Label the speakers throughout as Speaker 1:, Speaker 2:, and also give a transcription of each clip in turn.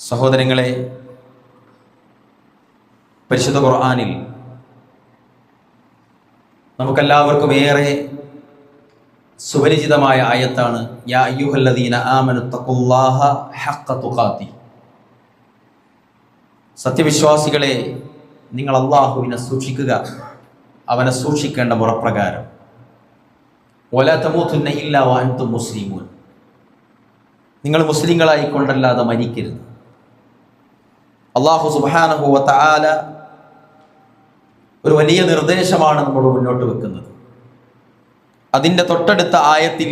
Speaker 1: സഹോദരങ്ങളെ, പരിശുദ്ധ ഖുർആനിൽ നമുക്കെല്ലാവർക്കും ഏറെ സുപരിചിതമായ ആയത്താണ് യാ അയ്യുഹല്ലദീന ആമനു തഖുല്ലാഹ ഹഖ്ക തുഖാതി. സത്യവിശ്വാസികളെ, നിങ്ങൾ അല്ലാഹുവിനെ സൂക്ഷിക്കുക, അവനെ സൂക്ഷിക്കേണ്ട മുറപ്രകാരം. വലാ തമൂതുന്ന ഇല്ലാ വഅൻതും മുസ്ലിമൂൻ, നിങ്ങൾ മുസ്ലിങ്ങളായിക്കൊണ്ടല്ലാതെ മരിക്കരുത്. അല്ലാഹു സുബ്ഹാനഹു വ തആല ഒരു വലിയ നിർദ്ദേശമാണ് നമ്മോട് മുന്നോട്ട് വെക്കുന്നത്. അതിൻ്റെ തൊട്ടടുത്ത ആയത്തിൽ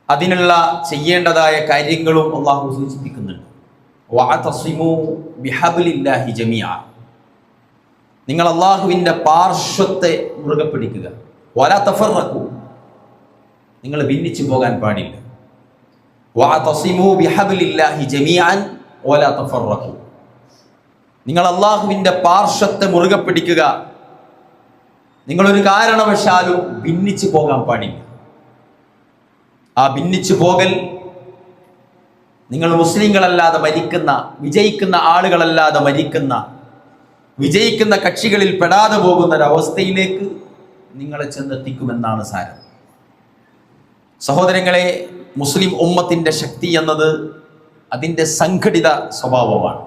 Speaker 1: അതിനുള്ള ചെയ്യേണ്ടതായ കാര്യങ്ങളും അല്ലാഹു സൂചിപ്പിക്കുന്നുണ്ട്. വഅതസിമു ബിഹബ്ലില്ലാഹി ജമീഅ, നിങ്ങൾ അല്ലാഹുവിൻ്റെ പാർശ്വത്തെ മുറുകെ പിടിക്കുക. വലാ തഫറഖു, നിങ്ങൾ ഭിന്നിച്ചു പോകാൻ പാടില്ല. വഅതസിമു ബിഹബ്ലില്ലാഹി ജമീഅൻ വലാ തഫറഖു, നിങ്ങൾ അല്ലാഹുവിൻ്റെ പാർശ്വത്തെ മുറുകെ പിടിക്കുക. നിങ്ങളൊരു കാരണവശാലും ഭിന്നിച്ചു പോകാൻ പാടില്ല. ആ ഭിന്നിച്ചു പോകൽ നിങ്ങൾ മുസ്ലിങ്ങളല്ലാതെ മരിക്കുന്ന, വിജയിക്കുന്ന ആളുകളല്ലാതെ മരിക്കുന്ന, വിജയിക്കുന്ന കക്ഷികളിൽ പെടാതെ പോകുന്ന ഒരവസ്ഥയിലേക്ക് നിങ്ങളെ ചെന്നെത്തിക്കുമെന്നാണ് സാരം. സഹോദരങ്ങളെ, മുസ്ലിം ഉമ്മത്തിൻ്റെ ശക്തി എന്നത് അതിൻ്റെ സംഘടിത സ്വഭാവമാണ്.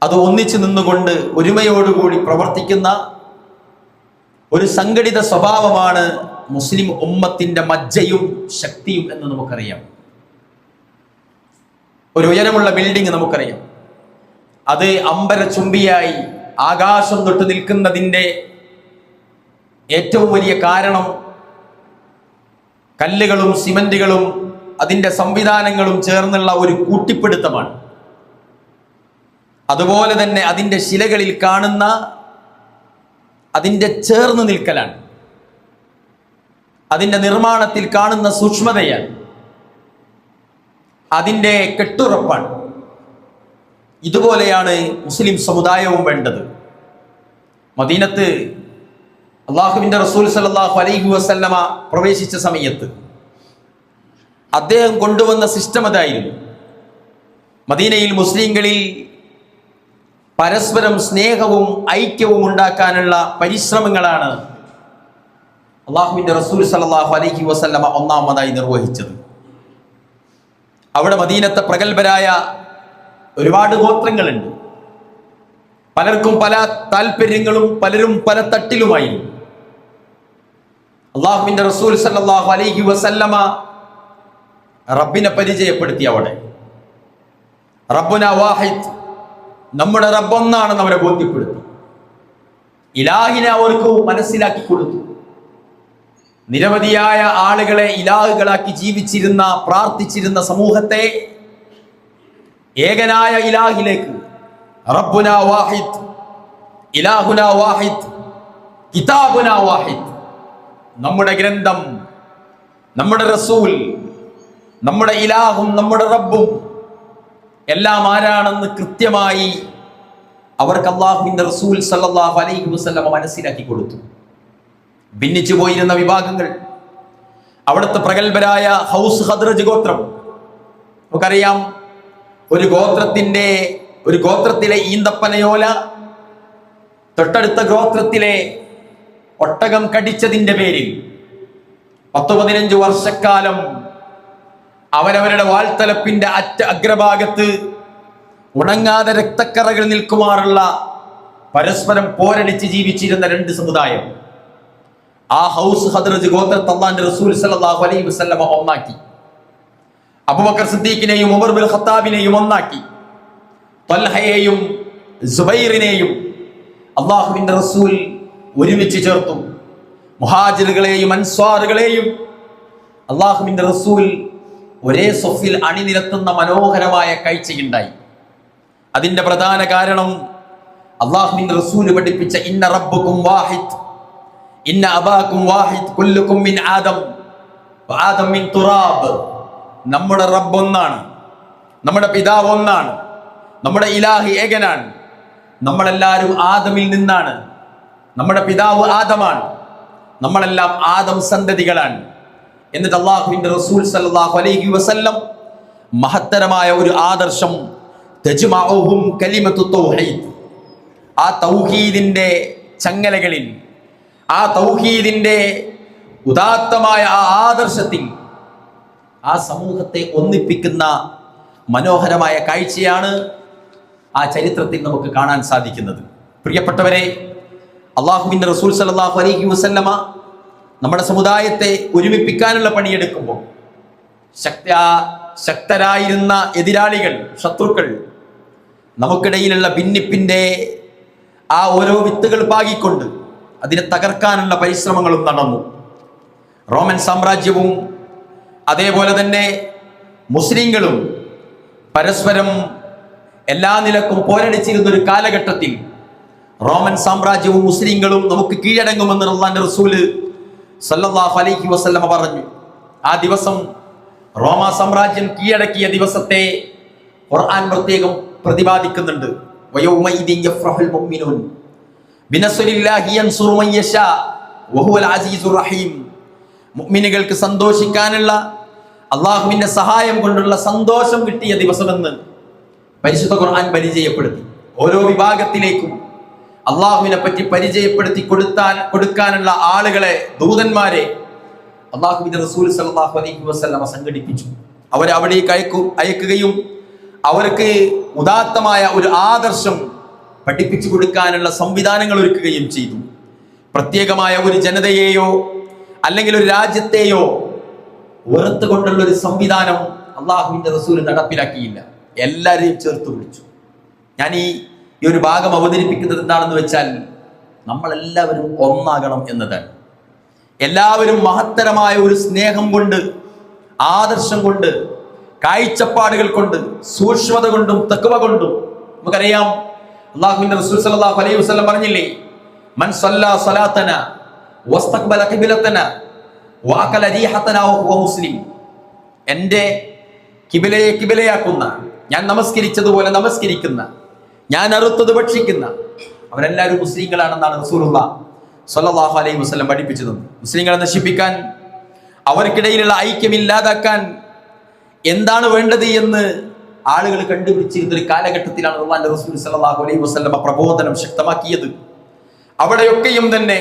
Speaker 1: അത് ഒന്നിച്ചു നിന്നുകൊണ്ട് ഒരുമയോടുകൂടി പ്രവർത്തിക്കുന്ന ഒരു സംഘടിത സ്വഭാവമാണ് മുസ്ലിം ഉമ്മത്തിൻ്റെ മജ്ജയും ശക്തിയും എന്ന് നമുക്കറിയാം. ഒരു ഉയരമുള്ള ബിൽഡിംഗ് നമുക്കറിയാം. അത് അമ്പരചുംബിയായി ആകാശം തൊട്ട് നിൽക്കുന്നതിൻ്റെ ഏറ്റവും വലിയ കാരണം കല്ലുകളും സിമന്റുകളും അതിൻ്റെ സംവിധാനങ്ങളും ചേർന്നുള്ള ഒരു കൂട്ടിപ്പിടുത്തമാണ്. അതുപോലെ തന്നെ അതിൻ്റെ ശിലകളിൽ കാണുന്ന അതിൻ്റെ ചേർന്ന് നിൽക്കലാണ്, അതിൻ്റെ നിർമ്മാണത്തിൽ കാണുന്ന സൂക്ഷ്മതയാണ്, അതിൻ്റെ കെട്ടുറപ്പാണ്. ഇതുപോലെയാണ് മുസ്ലിം സമുദായവും വേണ്ടത്. മദീനത്ത് അല്ലാഹുവിൻ്റെ റസൂൽ സല്ലല്ലാഹു അലൈഹി വസല്ലമ പ്രവേശിച്ച സമയത്ത് അദ്ദേഹം കൊണ്ടുവന്ന സിസ്റ്റം അതായിരുന്നു. മദീനയിൽ മുസ്ലിങ്ങളിൽ പരസ്പരം സ്നേഹവും ഐക്യവും ഉണ്ടാക്കാനുള്ള പരിശ്രമങ്ങളാണ് അല്ലാഹുവിൻ്റെ റസൂൽ സല്ലല്ലാഹു അലൈഹി വസല്ലമ ഒന്നാമതായി നിർവഹിച്ചത്. അവിടെ മദീനത്തെ പ്രഗത്ഭരായ ഒരുപാട് ഗോത്രങ്ങളുണ്ട്. പലർക്കും പല താല്പര്യങ്ങളും, പലരും പല തട്ടിലുമായിരുന്നു. അല്ലാഹുവിൻ്റെ റസൂൽ സല്ലല്ലാഹു അലൈഹി വസല്ലമ റബ്ബിനെ പരിചയപ്പെടുത്തി. അവിടെ റബ്ബുന വാഹിദ്, നമ്മുടെ റബ്ബൊന്നാണെന്ന് അവരെ ബോധ്യപ്പെടുത്തി. ഇലാഹിനെ അവർക്ക് മനസ്സിലാക്കി കൊടുത്തു. നിരവധിയായ ആളുകളെ ഇലാഹുകളാക്കി ജീവിച്ചിരുന്ന, പ്രാർത്ഥിച്ചിരുന്ന സമൂഹത്തെ ഏകനായ ഇലാഹിലേക്ക്, റബ്ബുന വാഹിദ്, ഇലാഹുന വാഹിദ്, കിതാബുന വാഹിദ്, നമ്മുടെ ഗ്രന്ഥം, നമ്മുടെ റസൂൽ, നമ്മുടെ ഇലാഹും നമ്മുടെ റബ്ബും എല്ലാം ആരാണെന്ന് കൃത്യമായി അവർക്ക് അല്ലാഹുവിൻ്റെ റസൂൽ സല്ലല്ലാഹു അലൈഹി വസല്ലമ മനസ്സിലാക്കി കൊടുത്തു. ഭിന്നിച്ചു പോയിരുന്ന വിഭാഗങ്ങൾ, അവിടുത്തെ പ്രഗത്ഭരായ ഹൗസ് ഖദ്റജ് ഗോത്രം നമുക്കറിയാം. ഒരു ഗോത്രത്തിലെ ഈന്തപ്പനയോല തൊട്ടടുത്ത ഗോത്രത്തിലെ ഒട്ടകം കടിച്ചതിൻ്റെ പേരിൽ 10-15 വർഷക്കാലം അവരവരുടെ വാൾത്തലപ്പിന്റെ അഗ്രഭാഗത്ത് ഉണങ്ങാതെ രക്തക്കറകൾ നിൽക്കുമാറുള്ള പരസ്പരം പോരടിച്ച് ജീവിച്ചിരുന്ന രണ്ട് സമുദായം. ആ ഹൗസ് ഖദ്റജ് ഗോത്രത്തെ അല്ലാഹുവിന്റെ റസൂൽ സല്ലല്ലാഹു അലൈഹി വസല്ലമ ഒന്നാക്കി. അബൂബക്കർ സിദ്ദീഖിനെയും ഉമർ ബിൻ ഖത്താബിനെയും ഒന്നാക്കി. ത്വൽഹയെയും സുബൈറിനെയും അല്ലാഹുവിന്റെ റസൂൽ ഒരുമിച്ച് ചേർത്തു. മുഹാജിറുകളെയും അൻസ്വാറുകളെയും അല്ലാഹുവിന്റെ റസൂൽ ഒരേ സൊഫിൽ അണിനിരത്തുന്ന മനോഹരമായ കാഴ്ചയുണ്ടായി. അതിന്റെ പ്രധാന കാരണം അല്ലാഹുവിന്റെ റസൂൽ പഠിപ്പിച്ച ഇന്ന റബ്ബുക്കും വാഹിദ്, ഇന്ന അബാക്കും വാഹിദ്, കുല്ലുക്കും മിൻ ആദം വആദം മിൻ തുറാബ്. നമ്മുടെ റബ്ബ് ഒന്നാണ്, നമ്മുടെ പിതാവ് ഒന്നാണ്, നമ്മുടെ ഇലാഹി ഏകനാണ്. നമ്മളെല്ലാവരും ആദമിൽ നിന്നാണ്. നമ്മുടെ പിതാവ് ആദമാണ്, നമ്മളെല്ലാം ആദം സന്തതികളാണ്. എന്നിട്ട് അല്ലാഹുവിന്റെ റസൂൽ സല്ലല്ലാഹു അലൈഹി വസല്ലം മഹത്തരമായ ഒരു ആദർശം, തജ്മഉഹും കലിമത്തു തൗഹീദ്. ആ തൗഹീദിന്റെ ചങ്ങലകളിൽ, ആ തൗഹീദിന്റെ ഉദാത്തമായ ആ ആദർശത്തിൽ ആ സമൂഹത്തെ ഒന്നിപ്പിക്കുന്ന മനോഹരമായ കാഴ്ചയാണ് ആ ചരിത്രത്തിൽ നമുക്ക് കാണാൻ സാധിക്കുന്നത്. പ്രിയപ്പെട്ടവരെ, അള്ളാഹുവിൻ്റെ റസൂൽ സല്ലല്ലാഹു അലൈഹി വസല്ലമ നമ്മുടെ സമുദായത്തെ ഒരുമിപ്പിക്കാനുള്ള പണിയെടുക്കുമ്പോൾ ശക്തരായിരുന്ന എതിരാളികൾ, ശത്രുക്കൾ, നമുക്കിടയിലുള്ള ഭിന്നിപ്പിൻ്റെ ആ ഓരോ വിത്തുകൾ പാകിക്കൊണ്ട് അതിനെ തകർക്കാനുള്ള പരിശ്രമങ്ങളും നടന്നു. റോമൻ സാമ്രാജ്യവും അതേപോലെ തന്നെ മുസ്ലിങ്ങളും പരസ്പരം എല്ലാ നിലക്കും പോരടിച്ചിരുന്ന ഒരു കാലഘട്ടത്തിൽ റോമൻ സാമ്രാജ്യവും മുസ്ലിങ്ങളും നമുക്ക് കീഴടങ്ങുമെന്ന് അല്ലാഹുവിന്റെ റസൂൽ സല്ലല്ലാഹു അലൈഹി വസല്ലമ പറഞ്ഞു. ആ ദിവസം, റോമ സാമ്രാജ്യം കീഴടക്കിയ ദിവസത്തെ ഖുർആൻ പ്രത്യേകം പ്രതിപാദിക്കുന്നുണ്ട്. വയൗമഇദിൻ യഫ്റഹുൽ മുഅ്മിനൂൻ ബിനസ്രില്ലാഹി യൻസുറു മൻ യശാ വഹുവൽ അസീസുർ റഹീം. മുഅ്മിനുകൾക്ക് സന്തോഷിക്കാനുള്ള അള്ളാഹുവിന്റെ സഹായം കൊണ്ടുള്ള സന്തോഷം കിട്ടിയ ദിവസമെന്ന് പരിശുദ്ധ ഖുർആൻ പരിചയപ്പെടുത്തി. ഓരോ വിഭാഗത്തിലേക്കും അള്ളാഹുവിനെ പറ്റി പരിചയപ്പെടുത്തി കൊടുക്കാനുള്ള ആളുകളെ, ദൂതന്മാരെ അള്ളാഹുവിന്റെ റസൂൽ സല്ലല്ലാഹു അലൈഹി വസല്ലമ സംഘടിപ്പിച്ചു. അവരെ അവിടേക്ക് അയക്കുകയും അവർക്ക് ഉദാത്തമായ ഒരു ആദർശം പഠിപ്പിച്ചു കൊടുക്കാനുള്ള സംവിധാനങ്ങൾ ഒരുക്കുകയും ചെയ്തു. പ്രത്യേകമായ ഒരു ജനതയെയോ അല്ലെങ്കിൽ ഒരു രാജ്യത്തെയോ വെറുത്തുകൊണ്ടുള്ള ഒരു സംവിധാനം അള്ളാഹുവിന്റെ റസൂൽ നടപ്പിലാക്കിയില്ല. എല്ലാവരെയും ചേർത്ത് വിളിച്ചു. ഞാൻ ഈ ഒരു ഭാഗം അവതരിപ്പിക്കുന്നത് എന്താണെന്ന് വെച്ചാൽ, നമ്മളെല്ലാവരും ഒന്നാകണം എന്നതാണ്. എല്ലാവരും മഹത്തരമായ ഒരു സ്നേഹം കൊണ്ട്, ആദർശം കൊണ്ട്, കാഴ്ചപ്പാടുകൾ കൊണ്ട്, സൂക്ഷ്മത കൊണ്ടും തഖ്വ കൊണ്ടും. നമുക്കറിയാം, അല്ലാഹുവിന്റെ റസൂൽ സല്ലല്ലാഹു അലൈഹി വസല്ലം പറഞ്ഞില്ലേ, മൻ സല്ലാ സ്വലാത്തന വസ്തഖ്ബല ഖിബ്ലതന വഅകല റീഹതന വഹുവ മുസ്ലിം. എൻ്റെ കിബിലയെ കിബിലയാക്കുന്ന, ഞാൻ നമസ്കരിച്ചതുപോലെ നമസ്കരിക്കുന്ന, ഞാൻ അറുത്തത് ഭക്ഷിക്കുന്ന അവരെല്ലാവരും മുസ്ലിങ്ങളാണെന്നാണ് റസൂലുള്ളാഹി സ്വല്ലല്ലാഹു അലൈഹി വസല്ലം പഠിപ്പിച്ചത്. മുസ്ലിങ്ങളെ നശിപ്പിക്കാൻ, അവർക്കിടയിലുള്ള ഐക്യമില്ലാതാക്കാൻ എന്താണ് വേണ്ടത് എന്ന് ആളുകൾ കണ്ടുപിടിച്ചിരുന്ന ഒരു കാലഘട്ടത്തിലാണ് അല്ലാഹുവിന്റെ റസൂൽ സല്ലല്ലാഹു അലൈഹി വസല്ലം പ്രബോധനം ശക്തമാക്കിയത്. അവിടെയൊക്കെയും തന്നെ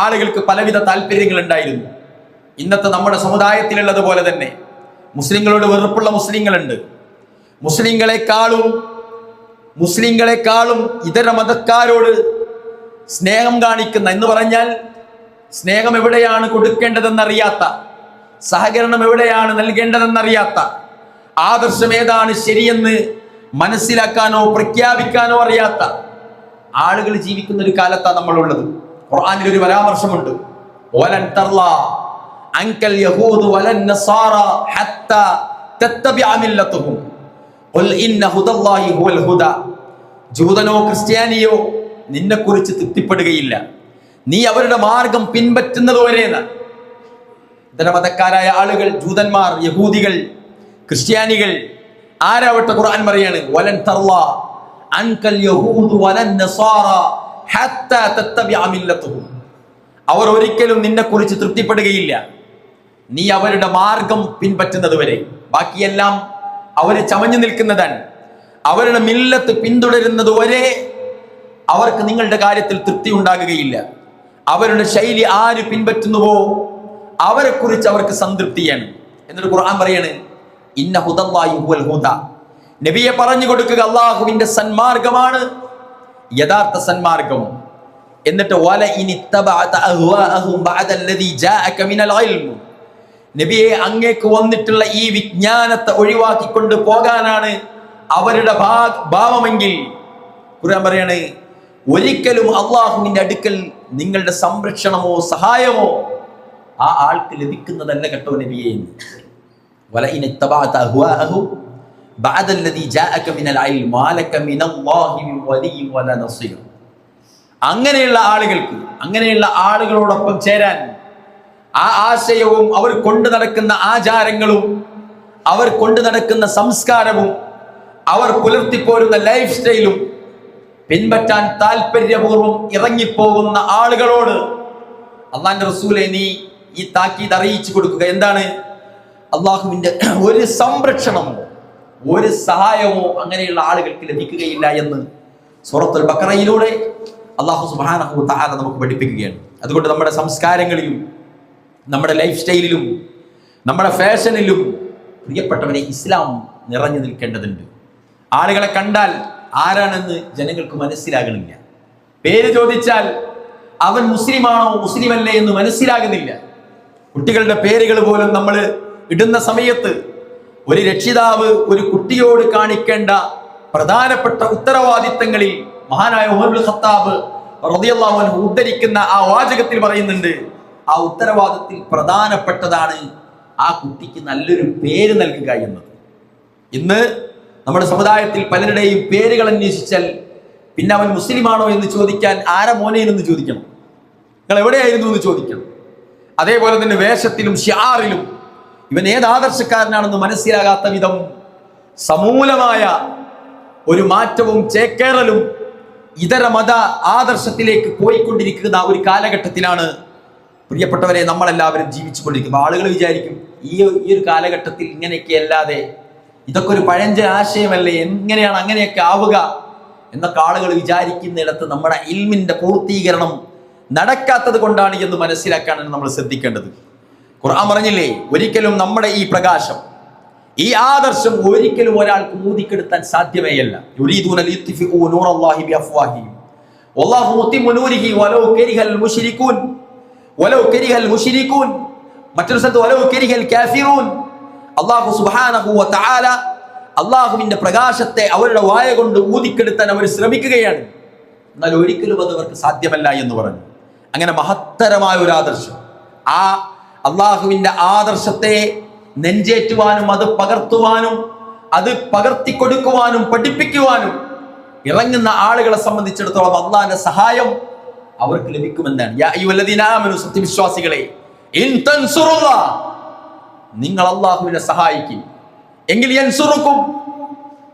Speaker 1: ആളുകൾക്ക് പലവിധ താല്പര്യങ്ങൾ ഉണ്ടായിരുന്നു. ഇന്നത്തെ നമ്മുടെ സമുദായത്തിലുള്ളത് പോലെ തന്നെ മുസ്ലിങ്ങളോട് വെറുപ്പുള്ള മുസ്ലിങ്ങളുണ്ട്. മുസ്ലിങ്ങളെക്കാളും ഇതര മതക്കാരോട് സ്നേഹം കാണിക്കുന്ന, എന്ന് പറഞ്ഞാൽ സ്നേഹം എവിടെയാണ് കൊടുക്കേണ്ടതെന്നറിയാത്ത, സഹകരണം എവിടെയാണ് നൽകേണ്ടതെന്നറിയാത്ത, ആദർശം ഏതാണ് ശരിയെന്ന് മനസ്സിലാക്കാനോ പ്രഖ്യാപിക്കാനോ അറിയാത്ത ആളുകൾ ജീവിക്കുന്ന ഒരു കാലത്താണ് നമ്മളുള്ളത്. ഖുർആനിൽ ഒരു പരാമർശമുണ്ട്, വലൻ തർലാ അൻകൽ യഹൂദു വലൻ നസാറ ഹത്താ തത്തബിഅ മില്ലതഹും ഖുൽ ഇന്ന ഹുദല്ലാഹി ഹുവൽ ഹുദാ. ജൂതനോ ക്രിസ്ത്യാനിയോ നിന്നെക്കുറിച്ച് തൃപ്തിപ്പെടുകയില്ല, നീ അവരുടെ മാർഗം പിൻപറ്റുന്നതുവരെ. ഇതരമതക്കാരായ ആളുകൾ, ജൂതന്മാർ, യഹൂദികൾ, ക്രിസ്ത്യാനികൾ, ആരാവട്ടെ, ഖുർആൻ പറയാണ് വലൻ തർലാ അൻകൽ യഹൂദു വലൻ നസാറ ഹത്താ തത്തബിഅ മില്ലതഹും. അവർ ഒരിക്കലും നിന്നെക്കുറിച്ച് തൃപ്തിപ്പെടുകയില്ല, നീ അവരുടെ മാർഗം പിൻപറ്റുന്നത് വരെ. ബാക്കിയെല്ലാം അവര് ചമഞ്ഞു നിൽക്കുന്നതാണ്. അവരുടെ മില്ലത്ത് പിന്തുടരുന്നത് വരെ അവർക്ക് നിങ്ങളുടെ കാര്യത്തിൽ തൃപ്തി ഉണ്ടാകുകയില്ല. അവരുടെ ശൈലി ആര് പിൻപറ്റുന്നുവോ അവരെ കുറിച്ച് അവർക്ക് സംതൃപ്തിയാണ്. എന്നിട്ട് ഖുർആൻ പറയാണ്, ഇന്ന ഹുദല്ലാഹി ഹുവൽ ഹുദാ. നബിയെ പറഞ്ഞു കൊടുക്കുക, അള്ളാഹുവിന്റെ സന്മാർഗമാണ് യഥാർത്ഥ സന്മാർഗം. എന്നിട്ട് വല ഇനിത്തബഅത അഹ്വാഅഹും ബഅദല്ലദീ ജാഅക മിനൽ ഇൽം. നബിയെ, അങ്ങേക്ക് വന്നിട്ടുള്ള ഈ വിജ്ഞാനത്തെ ഒഴിവാക്കിക്കൊണ്ട് പോകാനാണ് അവരുടെ ഭാവമെങ്കിൽ ഖുർആൻ പറയാണ്, ഒരിക്കലും അള്ളാഹുവിന്റെ അടുക്കൽ നിങ്ങളുടെ സംരക്ഷണമോ സഹായമോ ആ ആൾക്ക് ലഭിക്കുന്നതല്ല കേട്ടോ നബിയെ. വല ഇനിത്തബഅത അഹ്വാഅഹും ബഅദല്ലദീ ജാഅക മിനൽ ഇൽം മാലക മിനല്ലാഹി മിൻ വലിയ്യിൻ വലാ നസീർ. അങ്ങനെയുള്ള ആളുകൾക്ക്, അങ്ങനെയുള്ള ആളുകളോടൊപ്പം ചേരാൻ, ആ ആശയവും അവർ കൊണ്ടു നടക്കുന്ന ആചാരങ്ങളും അവർ കൊണ്ടു നടക്കുന്ന സംസ്കാരവും അവർ പുലർത്തിപ്പോരുന്ന ലൈഫ് സ്റ്റൈലും പിൻപറ്റാൻ താല്പര്യപൂർവ്വം ഇറങ്ങിപ്പോകുന്ന ആളുകളോട് അള്ളാന്റെ റസൂലെ നീ ഈ താക്കീത് അറിയിച്ചു കൊടുക്കുക. എന്താണ്? അള്ളാഹുവിന്റെ ഒരു സംരക്ഷണമോ ഒരു സഹായമോ അങ്ങനെയുള്ള ആളുകൾക്ക് ലഭിക്കുകയില്ല എന്ന് സൂറത്തുൽ ബഖറയിലൂടെ അല്ലാഹു സുബ്ഹാനഹു വ തആല നമുക്ക് പഠിപ്പിക്കുകയാണ്. അതുകൊണ്ട് നമ്മുടെ സംസ്കാരങ്ങളിലും നമ്മുടെ ലൈഫ് സ്റ്റൈലിലും നമ്മുടെ ഫാഷനിലും പ്രിയപ്പെട്ടവരെ ഇസ്ലാം നിറഞ്ഞു നിൽക്കേണ്ടതുണ്ട്. ആളുകളെ കണ്ടാൽ ആരാണെന്ന് ജനങ്ങൾക്ക് മനസ്സിലാകണില്ല. പേര് ചോദിച്ചാൽ അവൻ മുസ്ലിമാണോ മുസ്ലിമല്ലേ എന്ന് മനസ്സിലാകുന്നില്ല. കുട്ടികളുടെ പേരുകൾ പോലും നമ്മൾ ഇടുന്ന സമയത്ത് ഒരു രക്ഷിതാവ് ഒരു കുട്ടിയോട് കാണിക്കേണ്ട പ്രധാനപ്പെട്ട ഉത്തരവാദിത്തങ്ങളിൽ മഹാനായ ഉമർ ഇബ്നുൽ ഖത്താബ് റളിയല്ലാഹു അൻഹു ഉദ്ധരിക്കുന്ന ആ വാചകത്തിൽ പറയുന്നുണ്ട്, ആ ഉത്തരവാദിത്തത്തിൽ പ്രധാനപ്പെട്ടതാണ് ആ കുട്ടിക്ക് നല്ലൊരു പേര് നൽകുക എന്നത്. ഇന്ന് നമ്മുടെ സമുദായത്തിൽ പലരുടെയും പേരുകൾ അന്വേഷിച്ചാൽ പിന്നെ അവൻ മുസ്ലിമാണോ എന്ന് ചോദിക്കാൻ ആരെ മോനെയെന്ന് ചോദിക്കണം, നിങ്ങൾ എവിടെയായിരുന്നു എന്ന് ചോദിക്കണം. അതേപോലെ തന്നെ വേഷത്തിലും ഷിആറിലും ഇവൻ ഏത് ആദർശക്കാരനാണെന്ന് മനസ്സിലാകാത്ത വിധം സമൂലമായ ഒരു മാറ്റവും ചേക്കേറലും ഇതര മത ആദർശത്തിലേക്ക് പോയിക്കൊണ്ടിരിക്കുന്ന ഒരു കാലഘട്ടത്തിലാണ് പ്രിയപ്പെട്ടവരെ നമ്മളെല്ലാവരും ജീവിച്ചു കൊണ്ടിരിക്കുന്നത്. ആളുകൾ വിചാരിക്കും ഈ ഒരു കാലഘട്ടത്തിൽ ഇങ്ങനെയൊക്കെ അല്ലാതെ ഇതൊക്കെ ഒരു പഴഞ്ച ആശയമല്ലേ, എങ്ങനെയാണ് അങ്ങനെയൊക്കെ ആവുക എന്നൊക്കെ ആളുകൾ വിചാരിക്കുന്നിടത്ത് നമ്മുടെ ഇൽമിന്റെ പൂർത്തീകരണം നടക്കാത്തത് കൊണ്ടാണ് എന്ന് മനസ്സിലാക്കാനാണ് നമ്മൾ ശ്രദ്ധിക്കേണ്ടത്. ഖുർആൻ പറഞ്ഞില്ലേ, ഒരിക്കലും നമ്മുടെ ഈ പ്രകാശം, ഈ ആദർശം ഒരിക്കലും ഒരാൾക്ക് ഊതിക്കെടുത്താൻ സാധ്യമേയല്ല. യുരീദൂന ലിയുത്ഫിഉ നൂറല്ലാഹി ബിഅഫ്വാഹിഹിം വല്ലാഹു മുത്തിമ്മു നൂരിഹി വലൗ കരിഹൽ മുശ്രികൂൻ വലൗ കരിഹൽ മുശ്രികൂൻ. മറ്റൊരു സ്ഥലത്ത് വലൗ കരിഹൽ കാഫിറൂൻ. അല്ലാഹു സുബ്ഹാനഹു വ തആല അല്ലാഹുവിന്റെ പ്രകാശത്തെ അവരുടെ വായ കൊണ്ട് ഊതിക്കെടുത്താൻ അവർ ശ്രമിക്കുകയാണ്, എന്നാൽ ഒരിക്കലും അത് അവർക്ക് സാധ്യമല്ല എന്ന് പറഞ്ഞു. അങ്ങനെ മഹത്തരമായ ഒരു ആദർശം, ആ അള്ളാഹുവിന്റെ ആദർശത്തെ നെഞ്ചേറ്റുവാനും അത് പകർത്തുവാനും അത് പകർത്തിക്കൊടുക്കുവാനും പഠിപ്പിക്കുവാനും ഇറങ്ങുന്ന ആളുകളെ സംബന്ധിച്ചിടത്തോളം അള്ളാഹിന്റെ സഹായം അവർക്ക് ലഭിക്കുമെന്നാണ്. യാ അയ്യുഹല്ലദീന ആമനു, സത്യവിശ്വാസികളെ, ഇൻ തൻസുറുല്ലാഹ്, നിങ്ങൾ അള്ളാഹുവിനെ സഹായിക്കും എങ്കിൽ യൻസുറുക്കും,